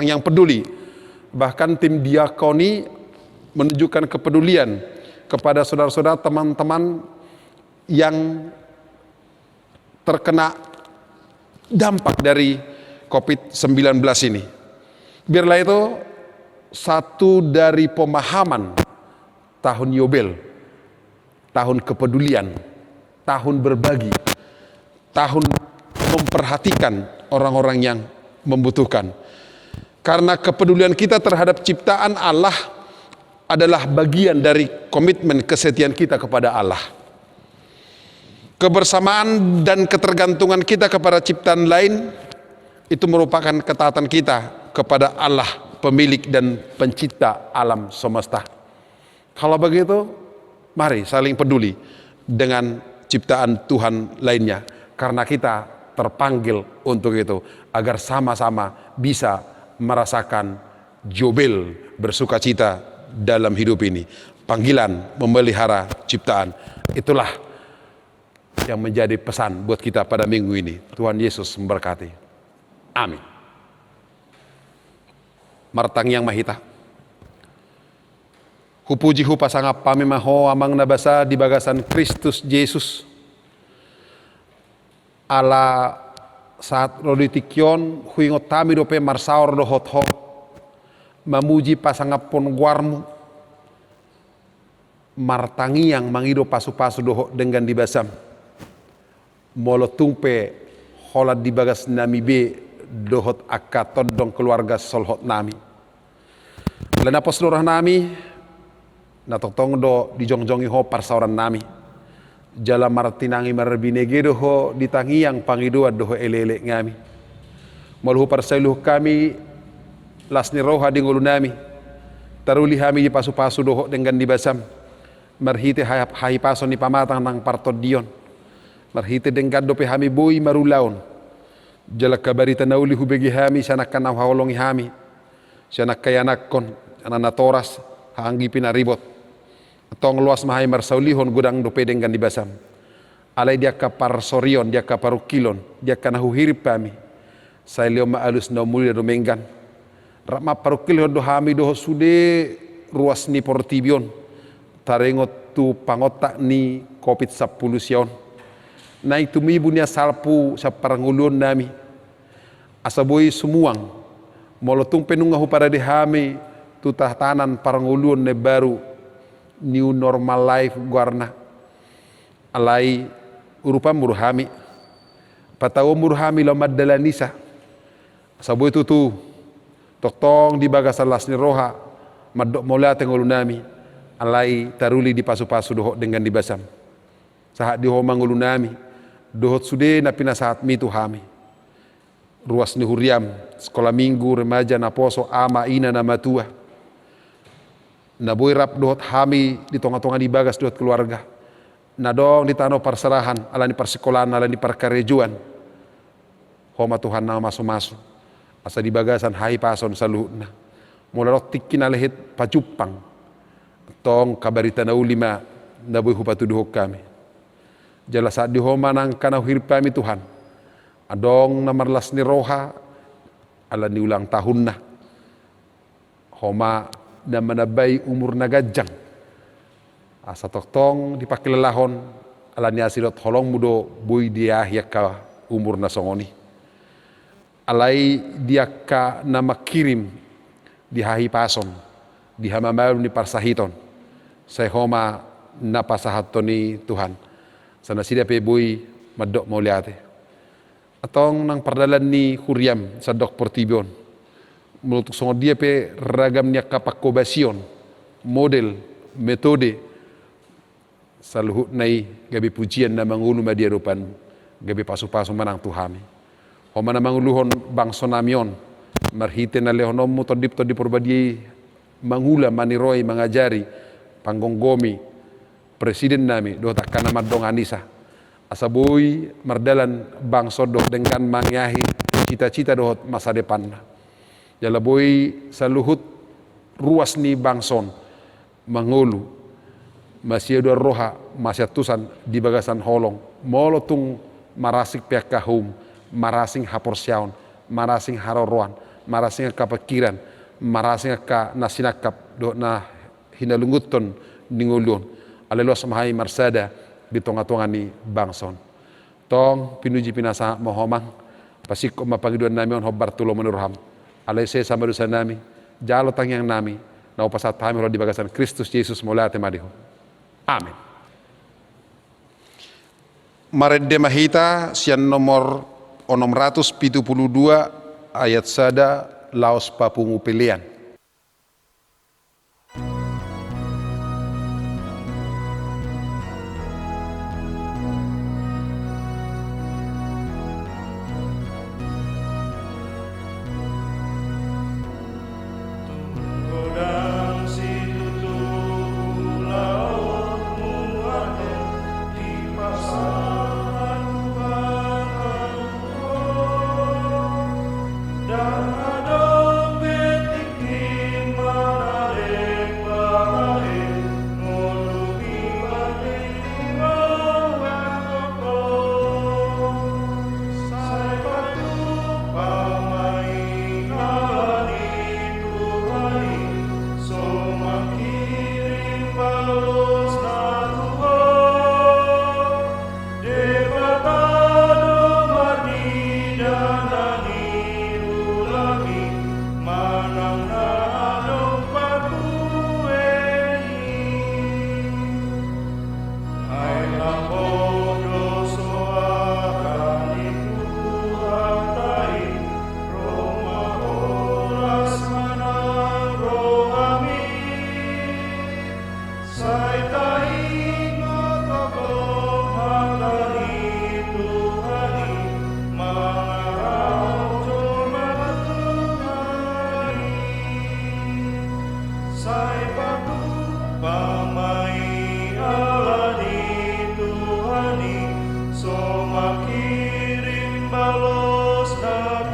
yang peduli. Bahkan tim diakoni menunjukkan kepedulian kepada saudara-saudara, teman-teman yang terkena dampak dari COVID-19 ini. Biarlah itu satu dari pemahaman tahun Yobel, tahun kepedulian, tahun berbagi, tahun memperhatikan orang-orang yang membutuhkan. Karena kepedulian kita terhadap ciptaan Allah adalah bagian dari komitmen kesetiaan kita kepada Allah. Kebersamaan dan ketergantungan kita kepada ciptaan lain itu merupakan ketaatan kita kepada Allah, pemilik dan pencipta alam semesta. Kalau begitu, mari saling peduli dengan ciptaan Tuhan lainnya, karena kita terpanggil untuk itu, agar sama-sama bisa merasakan Yobel, bersukacita dalam hidup ini. Panggilan memelihara ciptaan, itulah yang menjadi pesan buat kita pada minggu ini. Tuhan Yesus memberkati. Amin. Martang yang mahita. Hupuji hupasangap pami maho amang nabasa di bagasan Kristus Yesus. ala saat roditikion huingot tami dope marsaor do hot ho mamuji pasangapon guarmu martangi yang mangido pasu-pasu doho dengan dibasam molo tumpe holat dibagas nami be dohot akka todong keluarga solhot nami lena pos lurah nami natotong do dijongjongi ho parsauran nami jala martinangi marbinege doho ditangi yang pangidua doho elele ngami molhu parsailuh kami lasni roha di ngulu nami taruli hami di pasu-pasu doho dengan dibasam marhite hai paso ni pamatang nang partod dion marhite dengan dope hami boi marulaon jala kabarita nauli hubegi hami sanak kana hawlongi hami sanak kayanakon anana toras hanggi pinaribot tong luas mahai marsaulihon gudang dope dengan dibasam alai dia ka parsorion dia ka parukilon dia kana huhirip kami saya leo maalus na mulia do menggan rama parukilon do hami do sude ruas ni portibion tarengot tu pangotak ni kopit 10 sion na itu mibunya salpu sa parangulun nami asaboi sumuang molotung penungahu para de hami tu tahtanan parangulun ne baru new normal life guarna alai urupa murhami patawo murhami lo maddalanisa sabo itu tu toktong di bagasan lasni roha madok molate ngulunami alai taruli di pasu-pasu dohot dengan dibasam saat di homa ngulunami dohot sude na pinasahat mitu hami ruas ni huriam sekolah minggu remaja na poso ama ina na matua na boy rap dohot hami di tonga-tonga di bagas dohot keluarga na dong di tano parserahan ala ni persekolahan ala ni perkarejuan homa Tuhan na maso-maso asa di bagasan hai pason saluhutna mularok tikin alehit pacupang tong kabarita na ulima na boy hupatu dohok kami jala saat di homa nang kana hirip kami Tuhan adong na marlas ni roha ala ni ulang tahun na homa na manabay umur na gajang asa toktong dipakilelahon ala ni asilot holong mudo boy dia ka umur na songoni alai dia ka na makirim di hahi pason di hamamayom ni parsahiton say homa na pasahaton ni Tuhan sana sida pe boy madok mauliate atong nang pardalan ni huriam sa dok portibion menurut songo dia pe ragam niya kapakobasyon model metode saluhut nai gabi pujian na mangulu madiarupan gabi pasu-pasu manang tuhami homa na manguluhon bangso namion marhite na lehonom mo todip purbadi mangula maniroi mangajari panggonggomi presiden nami do takkan na madong anisa asaboy mardalan bangso doh dengan mangyahi cita-cita doh masa depan jala boy saluhut ruas ni bangson mangulu masih ada roha masih tusan di bagasan holong molotung marasik pihak kahum marasing haporsiaon marasing haroroan marasing kapakiran marasing ka nasinakap do na hinalunguton ningulun alelos mahai marsada di tonga-tonga ni bangson tong pinuji pinasa mohomang pasik mapangiduan nami on hobar tulo menurham alai se sama dosa nami jalo tangyang nami na upasat pahami di bagasan Kristus Yesus molate madiho amin. Maredde mahita sian nomor 672 ayat sada laos papungu pilihan.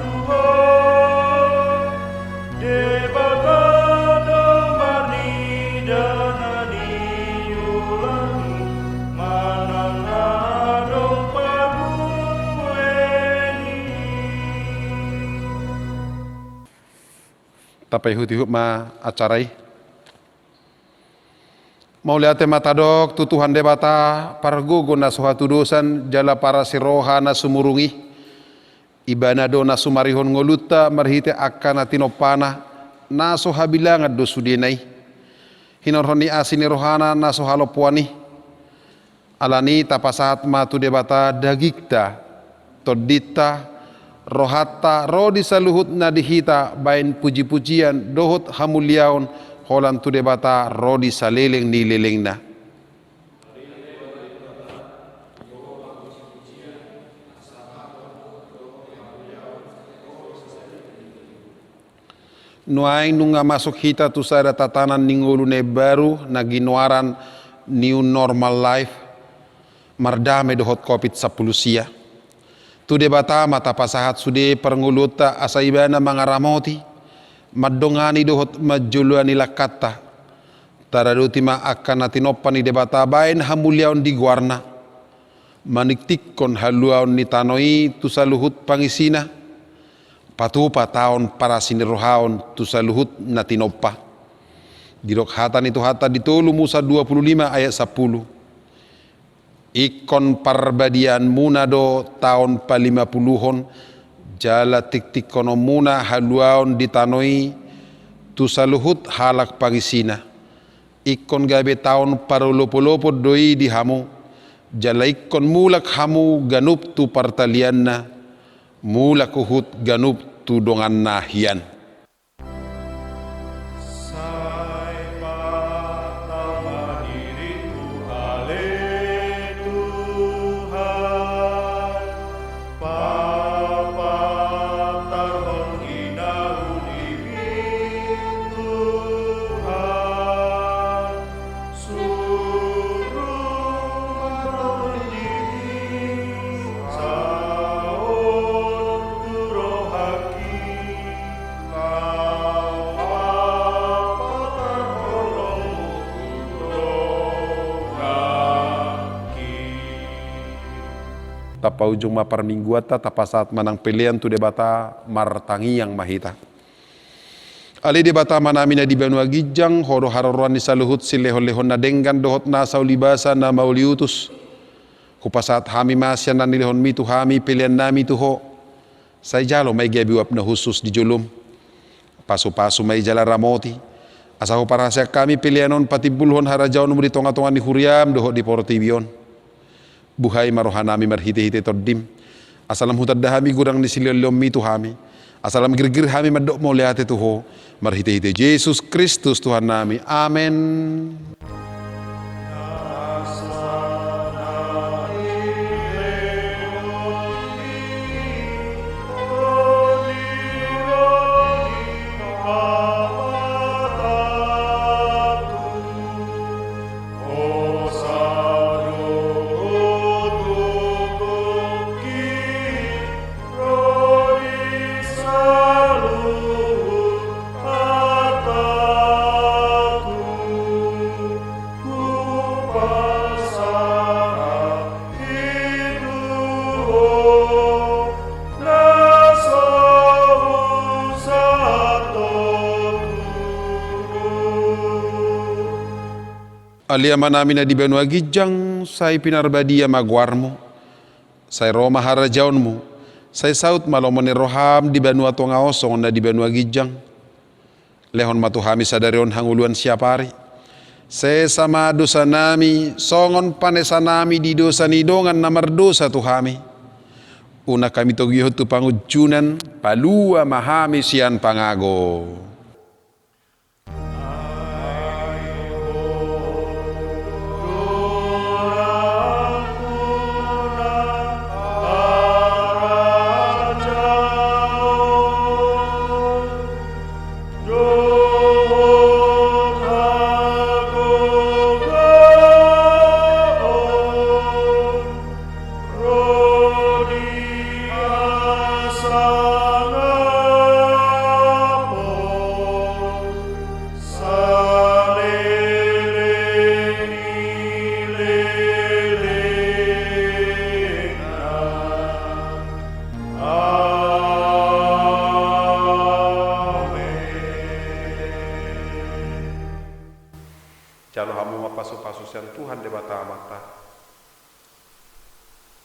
Tuhan, debata domani danani yulangi, mananadong paguweni. Tapai huti ma acarai. Mau lihat matadok tutuhan debata pargogo na suhatu dosan jala para siroha na sumurungi. Ibana do na sumarihon ngoluta marhite akana tinopana na sohabilangat do sudinay. Hinorhoni asini rohana na sohalopuani. Alani tapasahat matu debata dagikta todita rohata rodi saluhut na dihita bain puji-pujian dohot hamuliaon holan tu debata rodi saleleng ni lelengna. Nuaing nunga masuk hita tu sada tatanan ningulu ne baru na ginuaran new normal life mardame dohot COVID-10 sia. Tu debata mata pasahat sude pernguluta asaibana mangaramoti madongani dohot majuluani lakata taraduti ma akan natinopani debata bain hamuliaon di guarna maniktikon haluaon ni tanoi tusaluhut pangisina patupa taon para sinirohaon tusaluhut natinopa dirok hatan itu hata ditolu Musa 25 ayat 10 ikon parbadian munado tahun pa50hon jala tik-tik kono muna haluaon ditanoi tusaluhut halak pangisina ikon gabe taon parolopo-lopo doi di hamu jala ikon mulak hamu ganup tu partalianna mulak uhut ganup tu donganna hian. Sai patama diriku ale Tuhan, Papa tarhon ginau diri Tuhan, suruh marhon diri saon turohaki kau apa tarholongmu turohaki. Tapa ujung mapar mingguata tapa saat manang pilihan tu debata martangi yang mahita. Ali debata manamina di Banua Gijang horo haroruan di saluhut silehon-lehon na denggan dohot na saulibasa na mauliutus. Kupasat hami masyan na nilehon mitu hami pilihan nami tuho. Say jalo may gabiwap na husus di julum. Paso-paso may jala ramoti. Asaho para siya kami pilihanon patibulhon harajaon mo di tonga-tonga ni Huriam dohot di Portibion. Buhay marohan nami marhite-hite toddim. Asalam hutad dahami gurang ni sililom mitu hami. Asalam gir-gir hami madok mo lihat tuho. Marhite-hite Yesus Kristus Tuhan nami. Amen. Aliama namin na di Banua Gijang, say pinarbadia magwarmo, say Roma harajaonmu, say saut malomoni roham di Banua Tongaosong na di Banua Gijang, lehon matuhami sadarion hanguluan siapari, say sama dosa nami, songon panesa nami di dosa nidongan na mardosa tuhami, una kami togihot tu pangujunan, palua mahami sian pangago. Rodi asa pasu-pasu sian Tuhan de bata mata.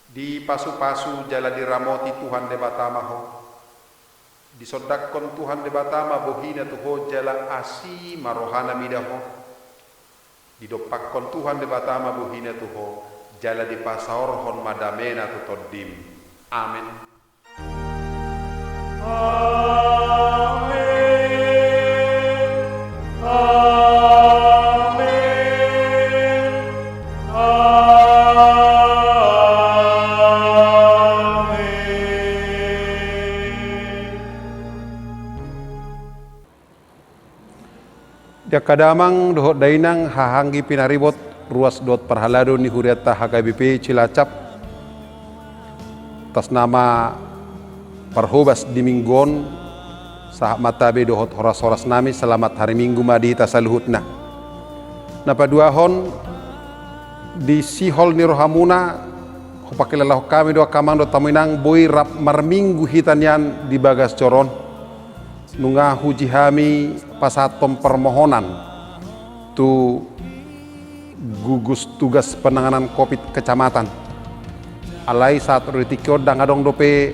Di pasu-pasu jala diramoti Tuhan de bata maho. Disodakkon Tuhan de bata ma bohina tuho jala asi marohana midaho. Didopakkon Tuhan de bata ma bohina tuho jala di pasaorhon madamena tu toddim. Amin. Dia kadamang dohot dainang hahanggi pinaribot ruas dot perhalado ni huriata HKBP Cilacap atas nama Parhobas di Minggon sahak matabe dohot horas-horas nami selamat hari Minggu madi tasaluhutna. Napa duahon di sihol ni rohamuna hupakilalah kami doa kamang do taminang boy rap marminggu hitanyan di bagas coron nunga huji hami pasatom permohonan tu gugus tugas penanganan COVID kecamatan alai saat ritikyo dangadong dope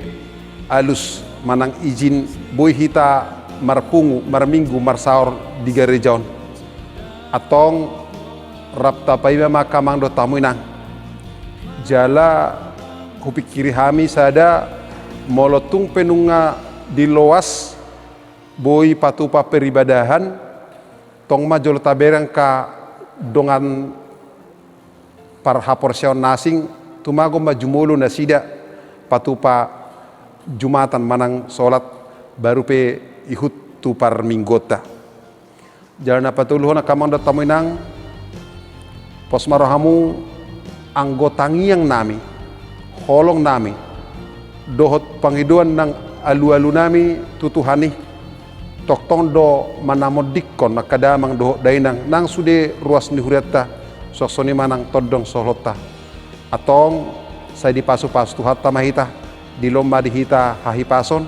alus manang izin boy hita marpungu marminggu marsaor di garejaon atong rapta paiba makamang do tamuinang jala hupikiri hami sada molotung penunga di loas boy patupa peribadahan tong majol taberang ka dongan parhaporsion nasing tumago majumulu nasida patupa jumatan manang solat baru pe ihut tu par minggota jalan patuluhon kamang do tamuinang posmarohamu anggotangiang nami holong nami dohot pangiduan nang alu-alu nami tutuhani toktong do manamodikkon nakadamang dohot dainang nang sude ruas ni huriata soksoni manang todong sohlota atong saya di pasu-pasu hatta mahita di lomba dihita hahipason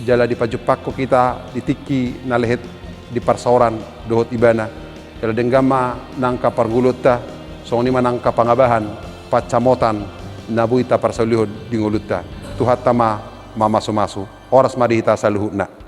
jala di pajupakko kita ditiki nalehet di parsaoran dohot ibana jala denggama nang kapargulutta songni manang kapangabahan pacamotan nabuita parsalihud di ngulutta tuhatta ma mamasu-masu oras madihita saluhutna.